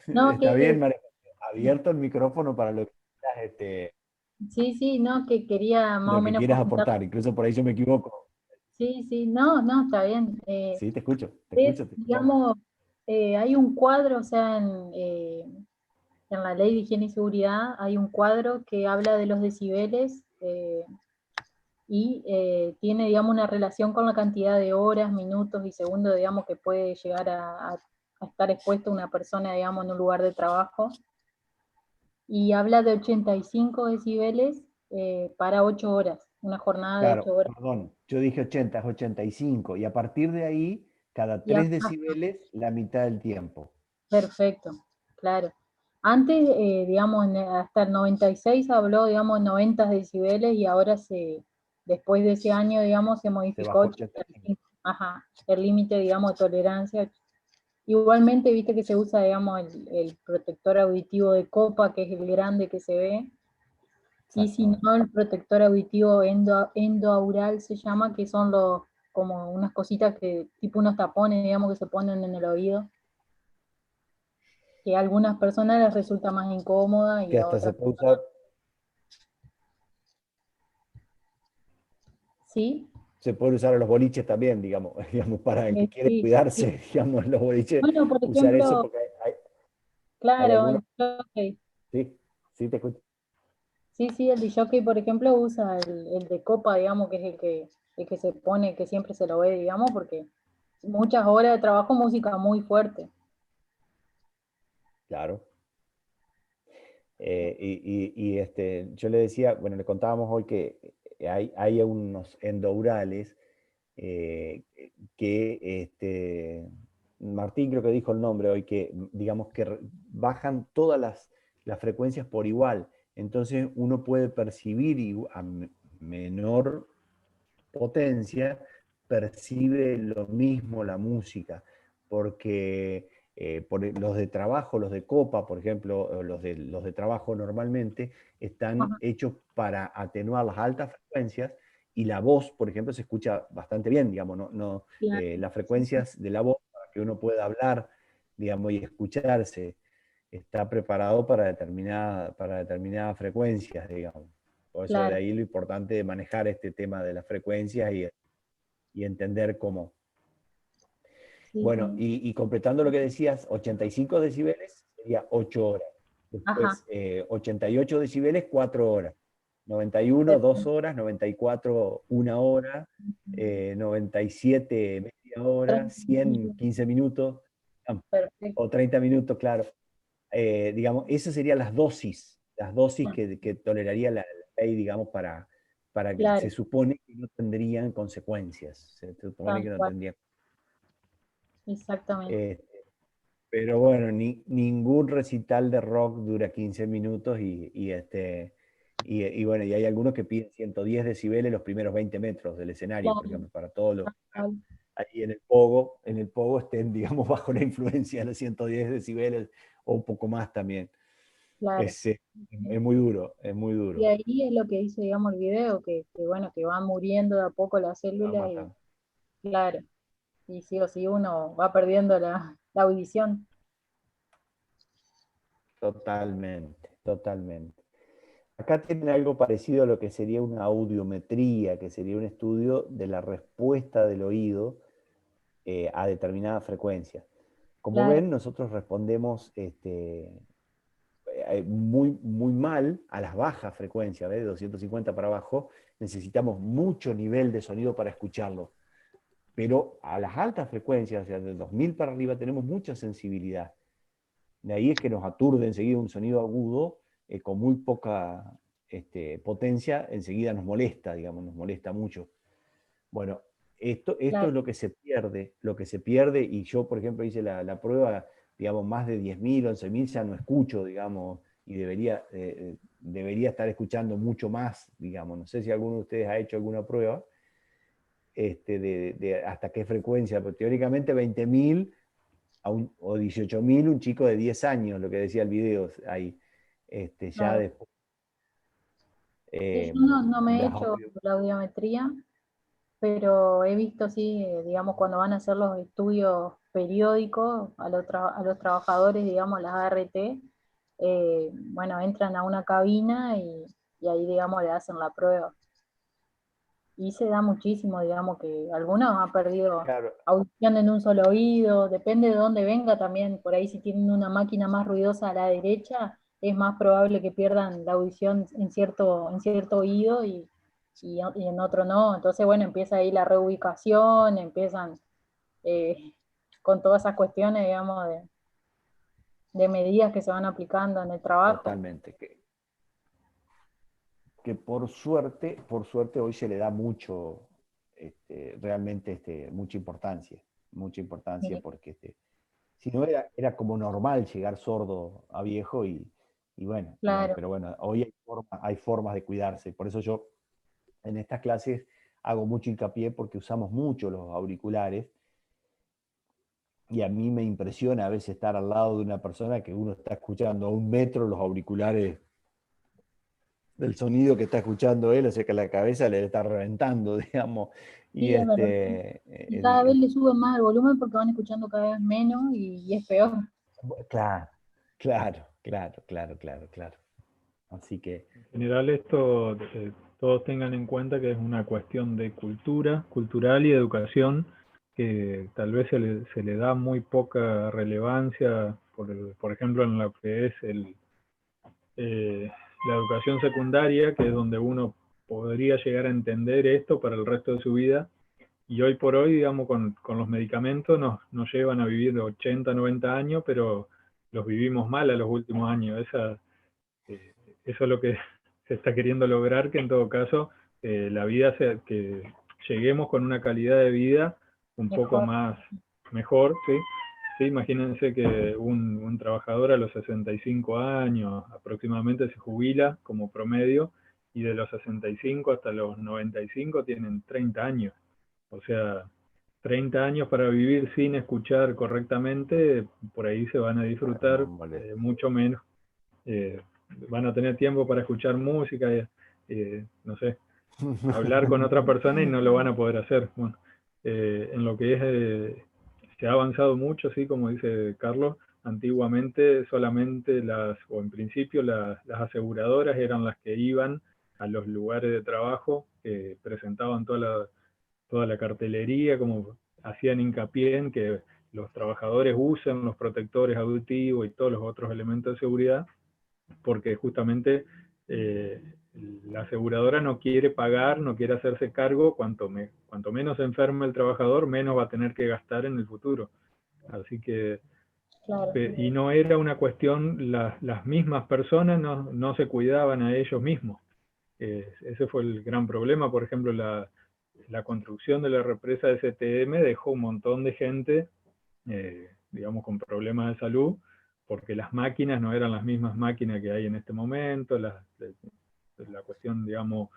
Speaker 5: no,
Speaker 1: Está bien, María José. Abierto el micrófono para lo que quieras,
Speaker 5: sí, no, que quería más o
Speaker 1: lo que
Speaker 5: menos
Speaker 1: quieras
Speaker 5: comentar.
Speaker 1: aportar. Incluso por ahí yo me equivoco.
Speaker 5: Sí, no, está bien.
Speaker 1: Sí, te escucho, te escuchamos.
Speaker 5: Digamos, hay un cuadro, o sea, en la ley de higiene y seguridad hay un cuadro que habla de los decibeles y tiene, digamos, una relación con la cantidad de horas, minutos y segundos, digamos, que puede llegar a estar expuesta una persona, digamos, en un lugar de trabajo. Y habla de 85 decibeles para 8 horas, una jornada de 8
Speaker 1: Claro,
Speaker 5: horas.
Speaker 1: perdón, yo dije 80, es 85. Y a partir de ahí, cada 3 decibeles, la mitad del tiempo.
Speaker 5: Perfecto, claro. Antes, digamos, hasta el 96 habló, digamos, 90 decibeles y ahora después de ese año, digamos, se modificó
Speaker 1: bajó
Speaker 5: 85. Ajá, el límite, digamos, de tolerancia. Igualmente, viste que se usa, digamos, el protector auditivo de copa, que es el grande que se ve. Y si no, el protector auditivo endoaural se llama, que son como unas cositas que, tipo unos tapones, digamos, que se ponen en el oído, que a algunas personas les resulta más incómoda y
Speaker 1: Que
Speaker 5: a
Speaker 1: hasta se
Speaker 5: otras
Speaker 1: puede usar,
Speaker 5: sí.
Speaker 1: se puede usar a los boliches también, digamos, para el que quiere
Speaker 5: Sí,
Speaker 1: cuidarse, digamos, los boliches,
Speaker 5: bueno, por
Speaker 1: usar eso
Speaker 5: ejemplo,
Speaker 1: porque hay
Speaker 5: claro,
Speaker 1: algunos,
Speaker 5: el jockey.
Speaker 1: sí, sí te escucho.
Speaker 5: Sí, el jockey, por ejemplo, usa el de copa, digamos, que es el que se pone, que siempre se lo ve, digamos, porque muchas horas de trabajo, música muy fuerte.
Speaker 1: Claro. Yo le decía, bueno, le contábamos hoy que hay unos endourales que Martín creo que dijo el nombre hoy, que digamos que bajan todas las frecuencias por igual. Entonces uno puede percibir a menor potencia, percibe lo mismo la música, porque los de trabajo, los de copa, por ejemplo, los de trabajo normalmente, están
Speaker 5: Ajá,
Speaker 1: hechos para atenuar las altas frecuencias y la voz, por ejemplo, se escucha bastante bien, digamos,
Speaker 5: claro,
Speaker 1: las
Speaker 5: sí, sí,
Speaker 1: frecuencias de la voz para que uno pueda hablar, digamos, y escucharse, está preparado para determinadas frecuencias, digamos. Por eso de
Speaker 5: claro,
Speaker 1: ahí lo importante de manejar este tema de las frecuencias y entender cómo.
Speaker 5: sí,
Speaker 1: Bueno,
Speaker 5: sí.
Speaker 1: y completando lo que decías, 85 decibeles sería 8 horas.
Speaker 5: Ajá,
Speaker 1: Después, 88 decibeles, 4 horas. 91, 2
Speaker 5: perfecto.
Speaker 1: horas. 94, 1 hora. 97, media hora.
Speaker 5: 30
Speaker 1: 100,
Speaker 5: minutos,
Speaker 1: 15 minutos.
Speaker 5: perfecto,
Speaker 1: O 30 minutos, claro. Digamos, esas serían las dosis que toleraría la ley, digamos, para que se
Speaker 5: claro,
Speaker 1: supone que no tendrían consecuencias. Se supone
Speaker 5: tal
Speaker 1: que no
Speaker 5: cual,
Speaker 1: tendrían.
Speaker 5: exactamente.
Speaker 1: eh, pero bueno, ningún recital de rock dura 15 minutos y bueno, y hay algunos que piden 110 decibeles los primeros 20 metros del escenario, por
Speaker 5: Claro,
Speaker 1: ejemplo, para todos los
Speaker 5: tal cual,
Speaker 1: ahí en el pogo estén, digamos, bajo la influencia de los 110 decibeles o un poco más también.
Speaker 5: claro.
Speaker 1: Es muy duro, es muy
Speaker 5: Y
Speaker 1: duro.
Speaker 5: ahí es lo que dice, digamos, el video, que bueno, que van muriendo de a poco las
Speaker 1: Va
Speaker 5: células y
Speaker 1: matando.
Speaker 5: claro, y sí o sí uno va perdiendo la audición.
Speaker 1: Totalmente, totalmente. Acá tienen algo parecido a lo que sería una audiometría, que sería un estudio de la respuesta del oído a determinada frecuencia. Como
Speaker 5: Claro,
Speaker 1: ven, nosotros respondemos muy, muy mal a las bajas frecuencias, ¿ves? De 250 para abajo, necesitamos mucho nivel de sonido para escucharlo. Pero a las altas frecuencias, o sea, de 2000 para arriba, tenemos mucha sensibilidad. De ahí es que nos aturde enseguida un sonido agudo con muy poca potencia, enseguida nos molesta, digamos, nos molesta mucho. Bueno, esto
Speaker 5: claro,
Speaker 1: es lo que se pierde, y yo, por ejemplo, hice la prueba, digamos, más de 10.000, 11.000 ya no escucho, digamos, y debería estar escuchando mucho más, digamos. No sé si alguno de ustedes ha hecho alguna prueba de hasta qué frecuencia, pero teóricamente 20.000 o 18.000 un chico de 10 años, lo que decía el video ahí, ya
Speaker 5: claro.
Speaker 1: después.
Speaker 5: Sí,
Speaker 1: eh,
Speaker 5: yo no me he
Speaker 1: las
Speaker 5: hecho
Speaker 1: audio-
Speaker 5: la audiometría, pero he visto, sí, digamos, cuando van a hacer los estudios periódicos a los trabajadores, digamos, las ART, bueno, entran a una cabina y ahí, digamos, le hacen la prueba. Y se da muchísimo, digamos, que algunos han perdido
Speaker 1: claro,
Speaker 5: audición en un solo oído, depende de dónde venga también, por ahí si tienen una máquina más ruidosa a la derecha, es más probable que pierdan la audición en cierto oído y en otro no. Entonces, bueno, empieza ahí la reubicación, empiezan eh, con todas esas cuestiones, digamos, de medidas que se van aplicando en el trabajo.
Speaker 1: totalmente. Que por suerte hoy se le da mucho, realmente mucha importancia,
Speaker 5: Sí,
Speaker 1: porque si no era como normal llegar sordo a viejo y bueno, digamos,
Speaker 5: claro,
Speaker 1: pero bueno, hoy hay formas de cuidarse. Por eso yo en estas clases hago mucho hincapié porque usamos mucho los auriculares y a mí me impresiona a veces estar al lado de una persona que uno está escuchando a 1 metro los auriculares del sonido que está escuchando él, o sea que la cabeza le está reventando, digamos, y
Speaker 5: sí, es verdad. Y cada vez le suben más el volumen porque van escuchando cada vez menos y es peor.
Speaker 1: claro, claro, claro, claro, claro, claro. Así que,
Speaker 2: En general esto, todos tengan en cuenta que es una cuestión de cultura, cultural y educación, que tal vez se le da muy poca relevancia, por ejemplo, en lo que es eh, la educación secundaria, que es donde uno podría llegar a entender esto para el resto de su vida. Y hoy por hoy, digamos, con los medicamentos nos llevan a vivir 80, 90 años, pero los vivimos mal a los últimos años. Eso es lo que se está queriendo lograr, que en todo caso la vida lleguemos con una calidad de vida un poco más mejor, ¿sí? Sí, imagínense que un trabajador a los 65 años aproximadamente se jubila como promedio, y de los 65 hasta los 95 tienen 30 años. O sea, 30 años para vivir sin escuchar correctamente, por ahí se van a disfrutar mucho menos. Van a tener tiempo para escuchar música, no sé, hablar con otra persona, y no lo van a poder hacer. Bueno, en lo que es, se ha avanzado mucho, sí, como dice Carlos. Antiguamente solamente o en principio las aseguradoras eran las que iban a los lugares de trabajo, presentaban toda la cartelería, como hacían hincapié en que los trabajadores usen los protectores auditivos y todos los otros elementos de seguridad, porque justamente la aseguradora no quiere pagar, no quiere hacerse cargo. Cuanto menos se enferme el trabajador, menos va a tener que gastar en el futuro. Así que,
Speaker 5: Claro.
Speaker 2: y no era una cuestión, las mismas personas no se cuidaban a ellos mismos. Ese fue el gran problema. Por ejemplo, la construcción de la represa de STM dejó un montón de gente, digamos, con problemas de salud, porque las máquinas no eran las mismas máquinas que hay en este momento. La cuestión, digamos,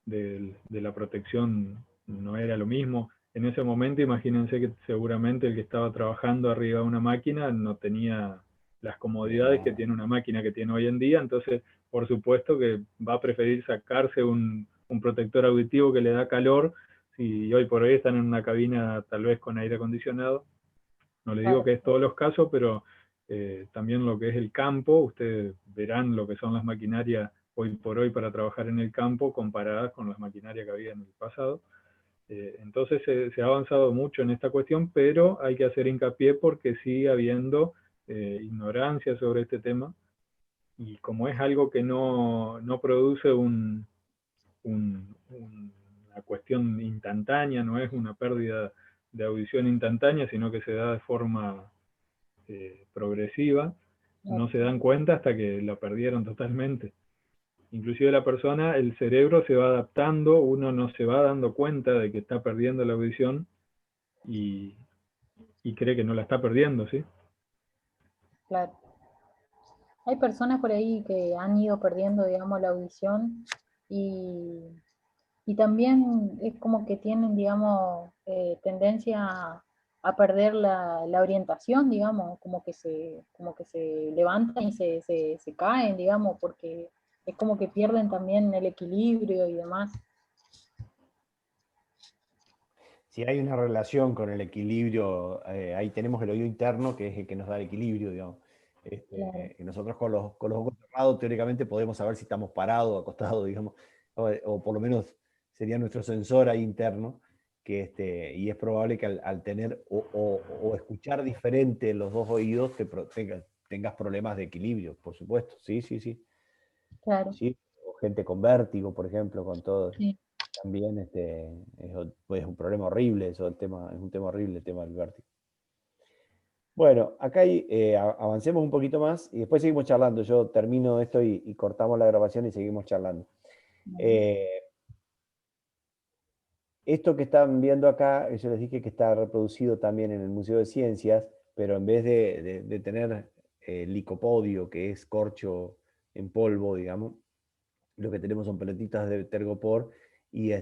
Speaker 2: de la protección no era lo mismo. En ese momento, imagínense que seguramente el que estaba trabajando arriba de una máquina no tenía las comodidades que tiene una máquina que tiene hoy en día. Entonces, por supuesto que va a preferir sacarse un protector auditivo que le da calor, si hoy por hoy están en una cabina tal vez con aire acondicionado. No le digo que es todos los casos, pero también lo que es el campo, ustedes verán lo que son las maquinarias hoy por hoy para trabajar en el campo comparadas con las maquinarias que había en el pasado. Entonces se ha avanzado mucho en esta cuestión, pero hay que hacer hincapié porque sigue habiendo ignorancia sobre este tema, y como es algo que no produce una cuestión instantánea, no es una pérdida de audición instantánea, sino que se da de forma progresiva, no se dan cuenta hasta que la perdieron totalmente. Inclusive la persona, el cerebro se va adaptando, uno no se va dando cuenta de que está perdiendo la audición, y cree que no la está perdiendo, ¿sí?
Speaker 5: Claro. Hay personas por ahí que han ido perdiendo, digamos, la audición, y también es como que tienen, digamos, tendencia a perder la orientación, digamos, como que se levantan y se caen, digamos, porque es como que pierden también el equilibrio y demás.
Speaker 1: Si hay una relación con el equilibrio, ahí tenemos el oído interno, que es el que nos da el equilibrio, digamos.
Speaker 5: Claro.
Speaker 1: Y nosotros con los ojos cerrados, teóricamente, podemos saber si estamos parados o acostados, digamos, o por lo menos sería nuestro sensor ahí interno, y es probable que al tener o escuchar diferente los dos oídos, tengas problemas de equilibrio, por supuesto. Sí, sí, sí.
Speaker 5: Claro.
Speaker 1: Sí, o gente con vértigo, por ejemplo, con todo.
Speaker 5: Sí.
Speaker 1: También es un problema horrible eso, es un tema horrible el tema del vértigo. Bueno, acá avancemos un poquito más y después seguimos charlando. Yo termino esto y cortamos la grabación y seguimos charlando. Esto que están viendo acá, yo les dije que está reproducido también en el Museo de Ciencias, pero en vez de tener licopodio, que es corcho en polvo, digamos, lo que tenemos son pelotitas de tergopor, y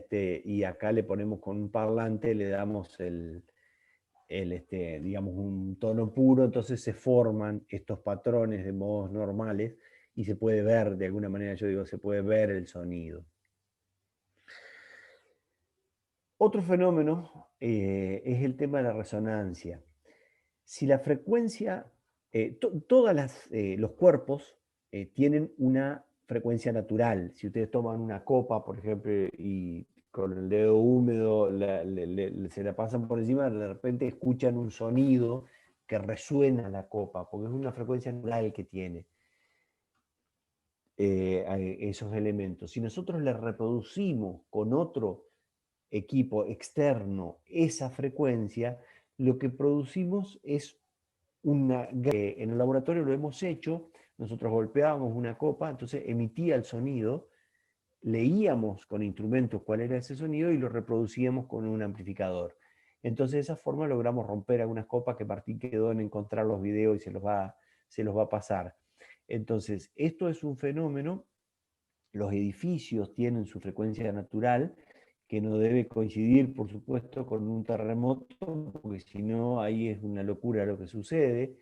Speaker 1: acá le ponemos con un parlante, le damos digamos, un tono puro, entonces se forman estos patrones de modos normales y se puede ver, de alguna manera, yo digo, se puede ver el sonido. Otro fenómeno es el tema de la resonancia. Si la frecuencia, todos los cuerpos tienen una frecuencia natural. Si ustedes toman una copa, por ejemplo, y con el dedo húmedo se la pasan por encima, de repente escuchan un sonido que resuena la copa, porque es una frecuencia natural que tiene esos elementos. Si nosotros le reproducimos con otro equipo externo esa frecuencia, lo que producimos es en el laboratorio lo hemos hecho, nosotros golpeábamos una copa, entonces emitía el sonido, leíamos con instrumentos cuál era ese sonido y lo reproducíamos con un amplificador. Entonces de esa forma logramos romper algunas copas que Martín quedó en encontrar los videos y se los va a pasar. Entonces, esto es un fenómeno, los edificios tienen su frecuencia natural, que no debe coincidir, por supuesto, con un terremoto, porque si no, ahí es una locura lo que sucede,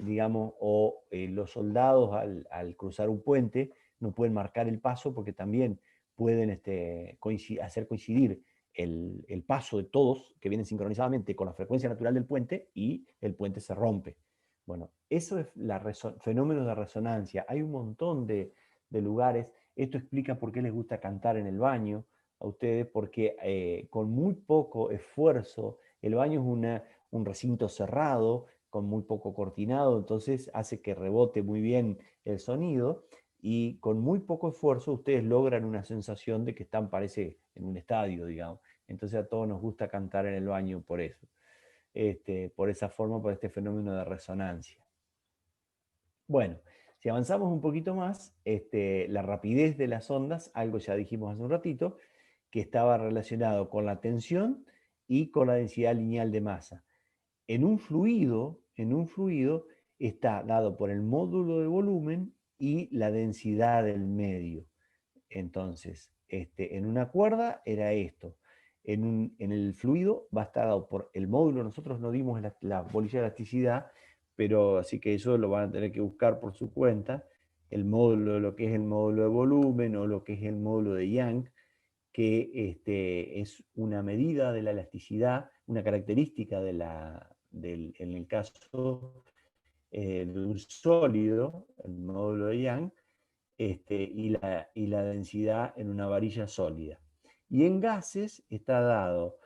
Speaker 1: digamos, o los soldados al cruzar un puente no pueden marcar el paso porque también pueden hacer coincidir el paso de todos, que vienen sincronizadamente con la frecuencia natural del puente, y el puente se rompe. Bueno, eso es fenómenos de resonancia. Hay un montón de lugares. Esto explica por qué les gusta cantar en el baño a ustedes, porque con muy poco esfuerzo, el baño es un recinto cerrado, con muy poco cortinado, entonces hace que rebote muy bien el sonido, y con muy poco esfuerzo ustedes logran una sensación de que están, parece, en un estadio, digamos. Entonces a todos nos gusta cantar en el baño por eso. Por esa forma, por este fenómeno de resonancia. Bueno, si avanzamos un poquito más, la rapidez de las ondas, algo ya dijimos hace un ratito, que estaba relacionado con la tensión y con la densidad lineal de masa. En un fluido está dado por el módulo de volumen y la densidad del medio. Entonces, en una cuerda era esto. En el fluido va a estar dado por el módulo, nosotros no dimos la bolilla de elasticidad, pero así que eso lo van a tener que buscar por su cuenta, el módulo, lo que es el módulo de volumen o lo que es el módulo de Young, que es una medida de la elasticidad, una característica en el caso de un sólido, el módulo de Young, y la densidad en una varilla sólida. Y en gases está dado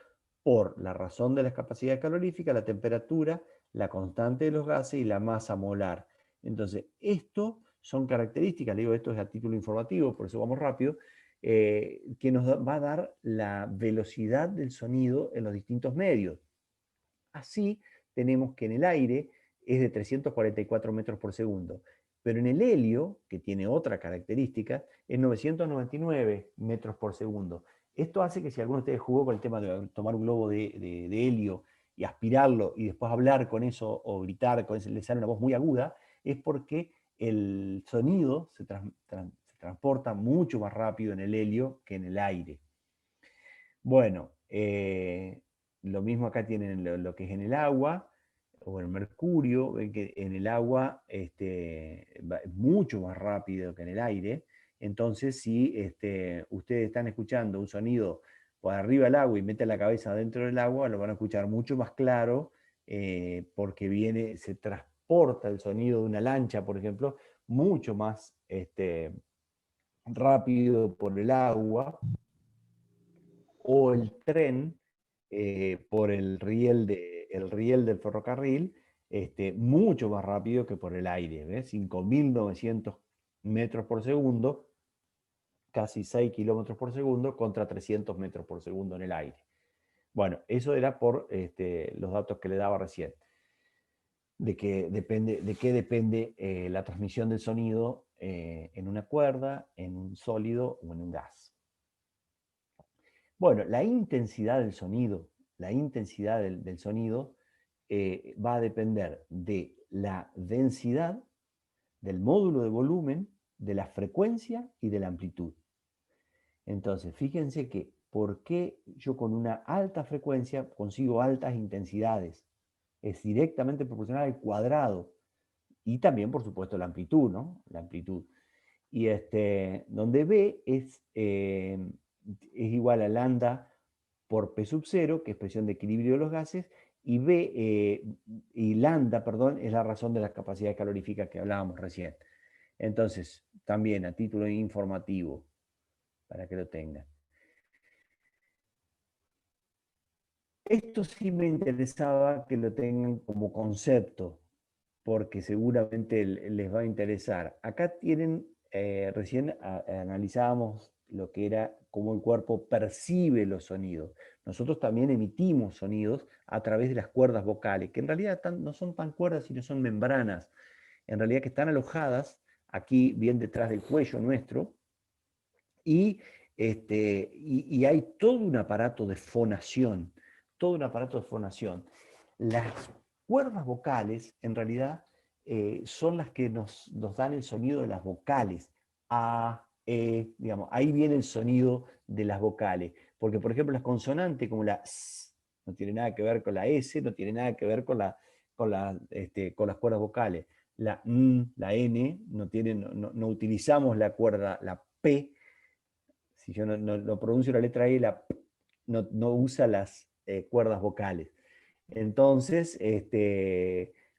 Speaker 1: por la razón de las capacidades caloríficas, la temperatura, la constante de los gases y la masa molar. Entonces, esto son características, le digo, esto es a título informativo, por eso vamos rápido, que nos va a dar la velocidad del sonido en los distintos medios. Así, tenemos que en el aire es de 344 metros por segundo, pero en el helio, que tiene otra característica, es 999 metros por segundo. Esto hace que si alguno de ustedes jugó con el tema de tomar un globo de helio y aspirarlo y después hablar con eso o gritar con eso, le sale una voz muy aguda, es porque el sonido se transporta mucho más rápido en el helio que en el aire. Bueno, lo mismo acá tienen lo que es en el agua o en el mercurio. Ven que en el agua va mucho más rápido que en el aire. Entonces, si ustedes están escuchando un sonido por arriba del agua y meten la cabeza dentro del agua, lo van a escuchar mucho más claro, porque se transporta el sonido de una lancha, por ejemplo, mucho más rápido por el agua, o el tren por el riel del ferrocarril, mucho más rápido que por el aire, ¿ves? 5.900 metros por segundo, casi 6 kilómetros por segundo, contra 300 metros por segundo en el aire. Bueno, eso era por los datos que le daba recién, de qué depende la transmisión del sonido en una cuerda, en un sólido o en un gas. Bueno, la intensidad del sonido, va a depender de la densidad, del módulo de volumen, de la frecuencia y de la amplitud. Entonces, fíjense que por qué yo con una alta frecuencia consigo altas intensidades. Es directamente proporcional al cuadrado. Y también, por supuesto, la amplitud, ¿no? La amplitud. Y donde B es igual a lambda por P sub 0, que es presión de equilibrio de los gases, y lambda, perdón, es la razón de las capacidades caloríficas que hablábamos recién. Entonces, también a título informativo, para que lo tengan. Esto sí me interesaba que lo tengan como concepto, porque seguramente les va a interesar. Acá tienen, recién analizábamos lo que era cómo el cuerpo percibe los sonidos. Nosotros también emitimos sonidos a través de las cuerdas vocales, que en realidad no son tan cuerdas, sino son membranas, en realidad que están alojadas aquí bien detrás del cuello nuestro, Y hay todo un aparato de fonación, todo un aparato de fonación. Las cuerdas vocales, en realidad, son las que nos dan el sonido de las vocales. A, E, digamos, ahí viene el sonido de las vocales. Porque, por ejemplo, las consonantes como la S, no tiene nada que ver con la S, no tiene nada que ver con las cuerdas vocales. La N, la N, no utilizamos la cuerda, la P. Si yo no pronuncio la letra E, la P no usa las cuerdas vocales. Entonces,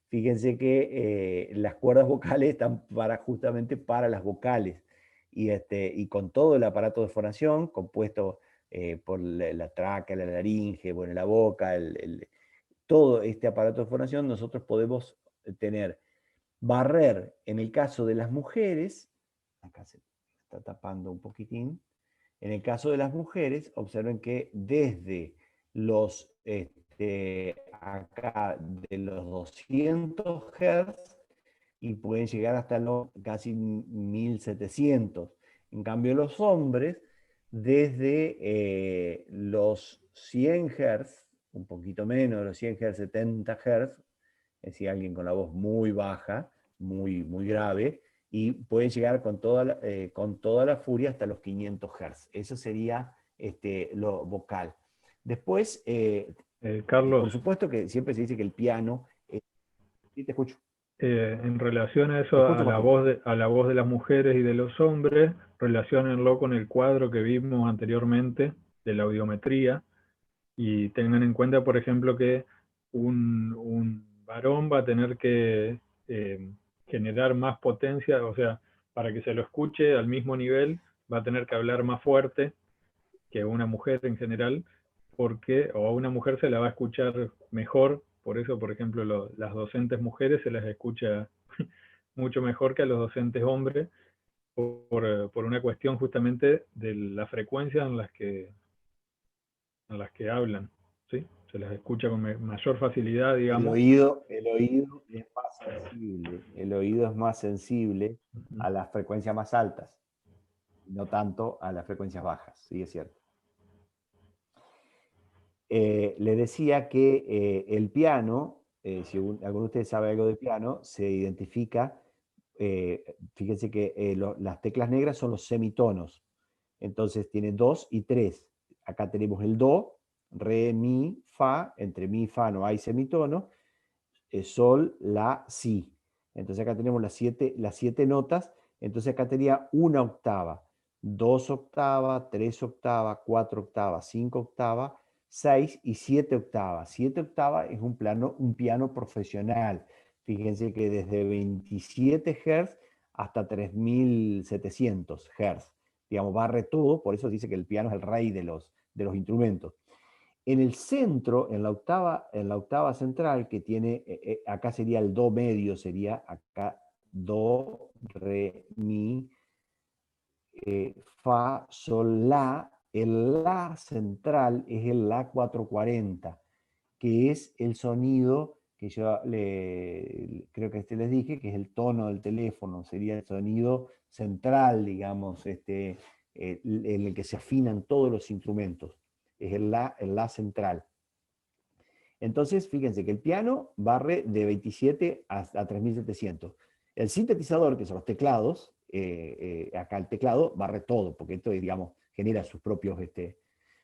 Speaker 1: fíjense que las cuerdas vocales están justamente para las vocales. Y con todo el aparato de fonación, compuesto por la tráquea, la laringe, bueno, la boca, todo este aparato de fonación, nosotros podemos barrer, en el caso de las mujeres, acá se está tapando un poquitín, en el caso de las mujeres, observen que desde los, acá, de los 200 Hz y pueden llegar hasta los casi 1700. En cambio, los hombres, desde los 100 Hz, un poquito menos de los 100 Hz, 70 Hz, es decir, alguien con la voz muy baja, muy, muy grave, y pueden llegar con toda la furia hasta los 500 Hz. Eso sería lo vocal. Después,
Speaker 2: Carlos,
Speaker 1: por supuesto que siempre se dice que el piano... sí, te escucho.
Speaker 2: En relación a
Speaker 1: Te
Speaker 2: eso,
Speaker 1: escucho,
Speaker 2: a la voz de las mujeres y de los hombres, relaciónenlo con el cuadro que vimos anteriormente de la audiometría, y tengan en cuenta, por ejemplo, que un varón va a tener que generar más potencia, o sea, para que se lo escuche al mismo nivel, va a tener que hablar más fuerte que una mujer en general, o a una mujer se la va a escuchar mejor. Por eso, por ejemplo, las docentes mujeres se las escucha mucho mejor que a los docentes hombres, por una cuestión justamente de la frecuencia en las que hablan, ¿sí? Se las escucha con mayor facilidad, digamos.
Speaker 1: El oído es más sensible. El oído es más sensible a las frecuencias más altas, no tanto a las frecuencias bajas, sí, es cierto. Le decía que el piano, si alguno de ustedes sabe algo de piano, se identifica, fíjense que las teclas negras son los semitonos, entonces tiene 2 y 3. Acá tenemos el do, re, mi, fa, entre mi y fa no hay semitono, sol, la, si. Entonces acá tenemos las siete notas, entonces acá tenía una octava, 2 octavas, 3 octavas, 4 octavas, 5 octavas, 6 y 7 octavas. 7 octavas es un piano profesional. Fíjense que desde 27 Hz hasta 3700 Hz. Digamos, barre todo, por eso dice que el piano es el rey de los instrumentos. En el centro, en la octava central, que tiene, acá sería el do medio, sería acá do, re, mi, fa, sol, la. El la central es el la 440, que es el sonido que yo creo que les dije, que es el tono del teléfono, sería el sonido central, digamos, en el que se afinan todos los instrumentos. Es el la central. Entonces, fíjense que el piano barre de 27 a 3700. El sintetizador, que son los teclados, acá el teclado barre todo, porque esto, digamos, genera sus propios...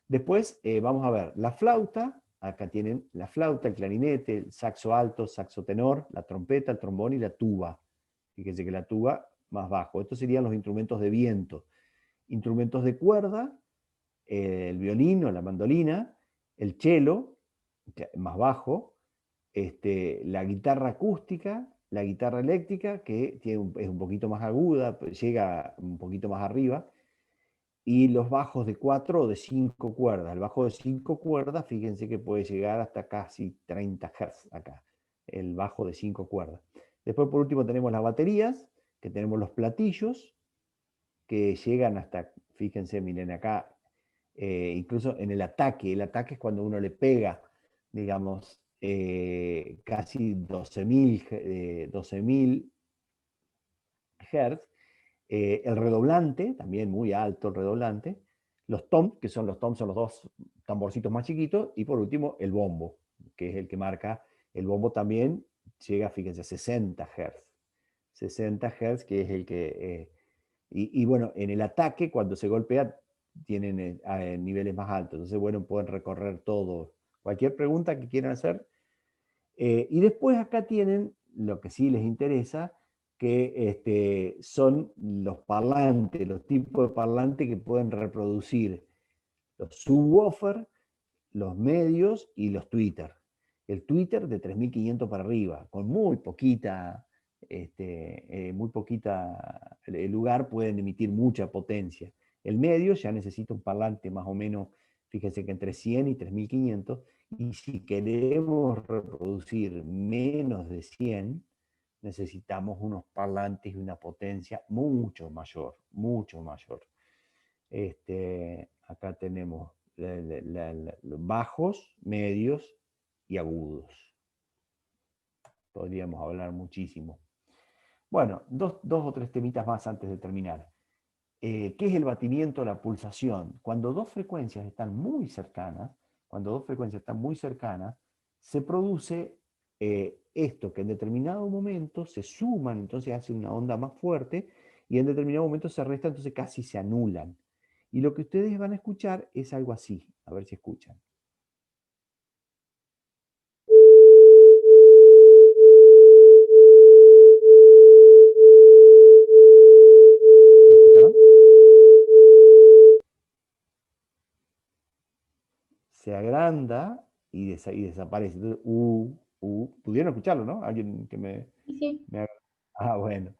Speaker 1: Después vamos a ver la flauta. Acá tienen la flauta, el clarinete, el saxo alto, saxo tenor, la trompeta, el trombón y la tuba. Fíjense que la tuba más bajo. Estos serían los instrumentos de viento. Instrumentos de cuerda, el violín o la mandolina, el cello, más bajo, la guitarra acústica, la guitarra eléctrica, que es un poquito más aguda, llega un poquito más arriba, y los bajos de 4 o de 5 cuerdas. El bajo de 5 cuerdas, fíjense que puede llegar hasta casi 30 Hz acá, el bajo de 5 cuerdas. Después, por último, tenemos las baterías, que tenemos los platillos, que llegan hasta, fíjense, miren acá, incluso en el ataque es cuando uno le pega, digamos, casi 12.000 Hz, El redoblante, también muy alto el redoblante. Los tom, que son los dos tamborcitos más chiquitos. Y por último, el bombo, que es el que marca. El bombo también llega, fíjense, a 60 Hz. 60 Hz, que es el que... y bueno, en el ataque, cuando se golpea, tienen niveles más altos. Entonces, bueno, pueden recorrer todo. Cualquier pregunta que quieran hacer. Y después acá tienen lo que sí les interesa, que son los parlantes, los tipos de parlantes que pueden reproducir los subwoofer, los medios y los tweeter. El tweeter de 3500 para arriba, con muy poquita lugar, pueden emitir mucha potencia. El medio ya necesita un parlante más o menos, fíjense que entre 100 y 3500, y si queremos reproducir menos de 100, necesitamos unos parlantes y una potencia mucho mayor, mucho mayor. Acá tenemos los bajos, medios y agudos. Podríamos hablar muchísimo. Bueno, dos o tres temitas más antes de terminar. ¿Qué es el batimiento? La pulsación. Cuando dos frecuencias están muy cercanas, se produce esto, que en determinado momento se suman, entonces hace una onda más fuerte, y en determinado momento se resta, entonces casi se anulan. Y lo que ustedes van a escuchar es algo así. A ver si escuchan. ¿Lo escucharon? Se agranda y desaparece. Entonces, ¿pudieron escucharlo, no? Alguien que
Speaker 5: Sí.
Speaker 1: bueno.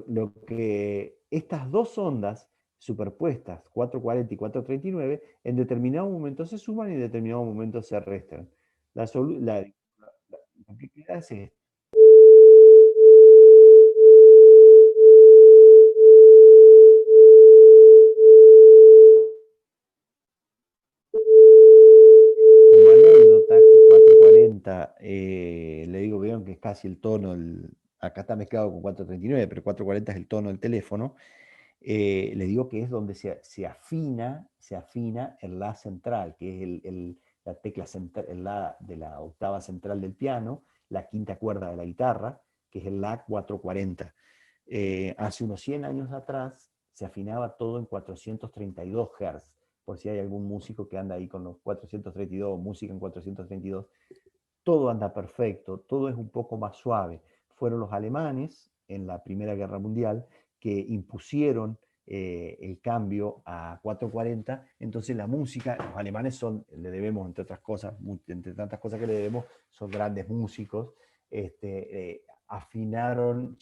Speaker 1: Lo que estas dos ondas superpuestas, 440 y 439, en determinado momento se suman y en determinado momento se restan. La que queda es esta. Como anécdota, que 440, le digo, vieron que es casi el tono, acá está mezclado con 439, pero 440 es el tono del teléfono. Le digo que es donde se afina el La central, que es la tecla central, el La de la octava central del piano, la quinta cuerda de la guitarra, que es el La 440. Hace unos 100 años atrás se afinaba todo en 432 Hz, por si hay algún músico que anda ahí con los 432, música en 432, todo anda perfecto, todo es un poco más suave. Fueron los alemanes en la Primera Guerra Mundial que impusieron el cambio a 440, entonces la música, los alemanes le debemos, entre otras cosas, entre tantas cosas que le debemos, son grandes músicos,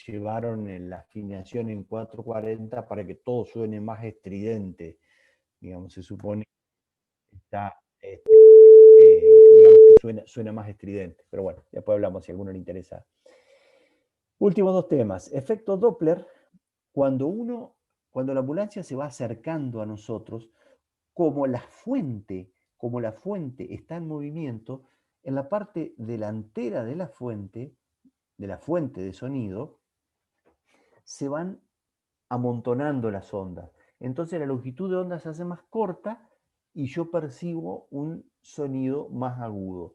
Speaker 1: llevaron la afinación en 440 para que todo suene más estridente, digamos, se supone que está, digamos que suena más estridente, pero bueno, después hablamos si a alguno le interesa. Últimos dos temas. Efecto Doppler, cuando la ambulancia se va acercando a nosotros, como la fuente está en movimiento, en la parte delantera de la fuente de sonido, se van amontonando las ondas. Entonces la longitud de onda se hace más corta y yo percibo un sonido más agudo.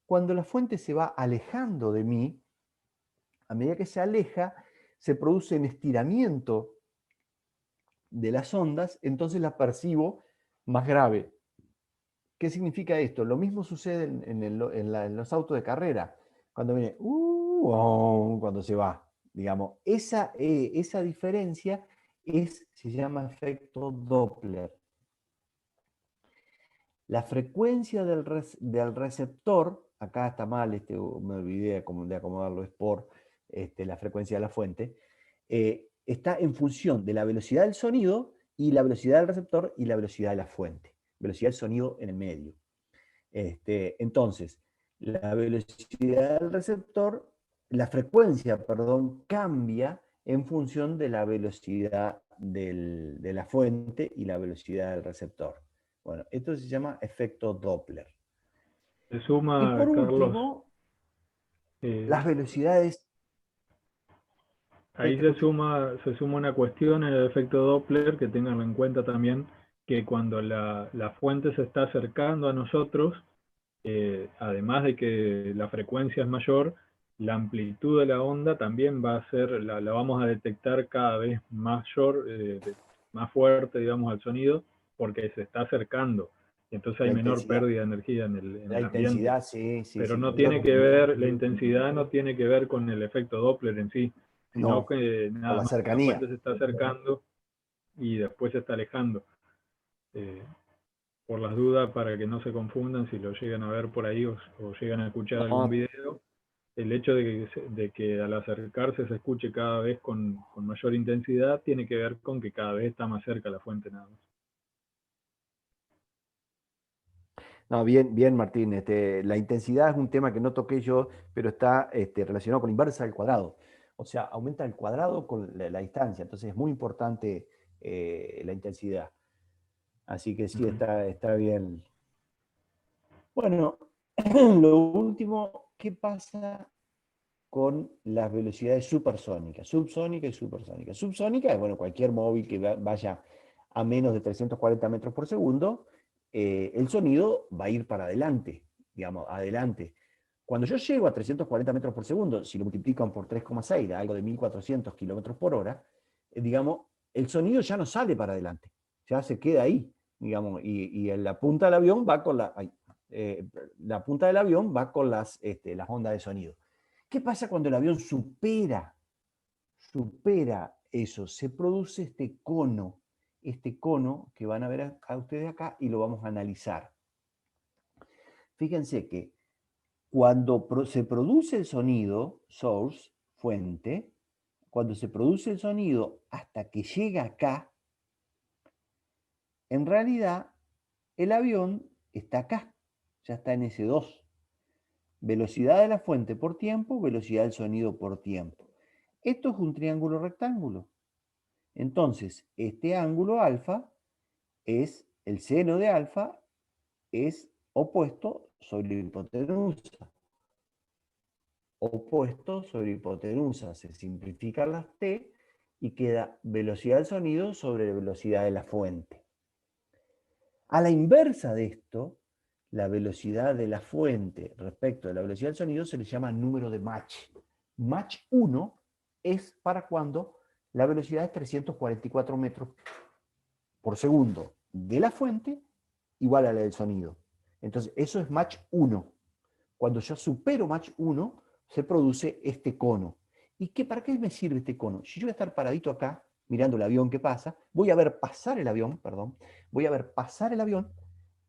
Speaker 1: Cuando la fuente se va alejando de mí, a medida que se aleja, se produce un estiramiento de las ondas, entonces la percibo más grave. ¿Qué significa esto? Lo mismo sucede en los autos de carrera, cuando viene cuando se va, digamos, esa diferencia se llama efecto Doppler. La frecuencia del receptor, acá está mal, me olvidé de acomodarlo, es por la frecuencia de la fuente, está en función de la velocidad del sonido y la velocidad del receptor y la velocidad de la fuente. Velocidad del sonido en el medio. Entonces, la velocidad del receptor, la frecuencia, perdón, cambia en función de la velocidad de la fuente y la velocidad del receptor. Bueno, esto se llama efecto Doppler.
Speaker 2: Se suma,
Speaker 1: Y por
Speaker 2: Carlos,
Speaker 1: último, las velocidades.
Speaker 2: Ahí se suma una cuestión en el efecto Doppler, que tengan en cuenta también que cuando la fuente se está acercando a nosotros, además de que la frecuencia es mayor, la amplitud de la onda también va a ser, la vamos a detectar cada vez mayor, más fuerte, digamos, al sonido, porque se está acercando. Entonces hay menor pérdida de energía en el
Speaker 1: La
Speaker 2: ambiente.
Speaker 1: intensidad, sí.
Speaker 2: Pero no tiene que ver, la intensidad no tiene que ver con el efecto Doppler en sí, sino
Speaker 1: No,
Speaker 2: que
Speaker 1: por
Speaker 2: nada
Speaker 1: la
Speaker 2: más la
Speaker 1: cercanía.
Speaker 2: fuente se está acercando y después se está alejando. Por las dudas, para que no se confundan si lo llegan a ver por ahí o llegan a escuchar algún video, el hecho de que al acercarse se escuche cada vez con mayor intensidad tiene que ver con que cada vez está más cerca la fuente nada más.
Speaker 1: No, bien, bien, Martín. La intensidad es un tema que no toqué yo, pero está relacionado con la inversa del cuadrado. O sea, aumenta el cuadrado con la distancia. Entonces es muy importante la intensidad. Así que sí, está bien. Bueno, lo último, ¿qué pasa con las velocidades supersónicas? Subsónica y supersónica. Subsónica es, bueno, cualquier móvil que vaya a menos de 340 metros por segundo, el sonido va a ir para adelante, digamos, adelante. Cuando yo llego a 340 metros por segundo, si lo multiplican por 3,6, algo de 1400 kilómetros por hora, digamos, el sonido ya no sale para adelante, ya se queda ahí, digamos, y la punta del avión va con la punta del avión va con las ondas de sonido. ¿Qué pasa cuando el avión supera eso? Se produce este cono que van a ver a ustedes acá y lo vamos a analizar. Fíjense que cuando se produce el sonido, source, fuente, cuando se produce el sonido hasta que llega acá, en realidad el avión está acá, ya está en S2. Velocidad de la fuente por tiempo, velocidad del sonido por tiempo. Esto es un triángulo rectángulo. Entonces, este ángulo alfa es, el seno de alfa es opuesto sobre hipotenusa. Opuesto sobre hipotenusa. Se simplifican las t y queda velocidad del sonido sobre velocidad de la fuente. A la inversa de esto, la velocidad de la fuente respecto de la velocidad del sonido se le llama número de Mach. Mach 1 es para cuando la velocidad es 344 metros por segundo de la fuente igual a la del sonido. Entonces, eso es Mach 1. Cuando yo supero Mach 1, se produce este cono. ¿Y para qué me sirve este cono? Si yo voy a estar paradito acá, mirando el avión que pasa, voy a ver pasar el avión,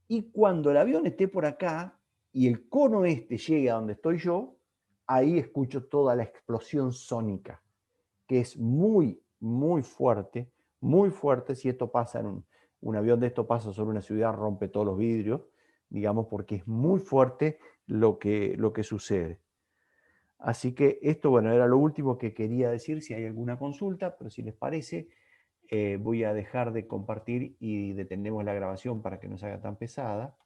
Speaker 1: y cuando el avión esté por acá y el cono llegue a donde estoy yo, ahí escucho toda la explosión sónica, que es muy, muy fuerte, muy fuerte. Si esto pasa en un avión de esto pasa sobre una ciudad, rompe todos los vidrios, digamos, porque es muy fuerte lo que sucede. Así que esto, bueno, era lo último que quería decir, si hay alguna consulta, pero si les parece, voy a dejar de compartir y detenemos la grabación para que no se haga tan pesada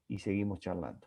Speaker 1: y seguimos charlando.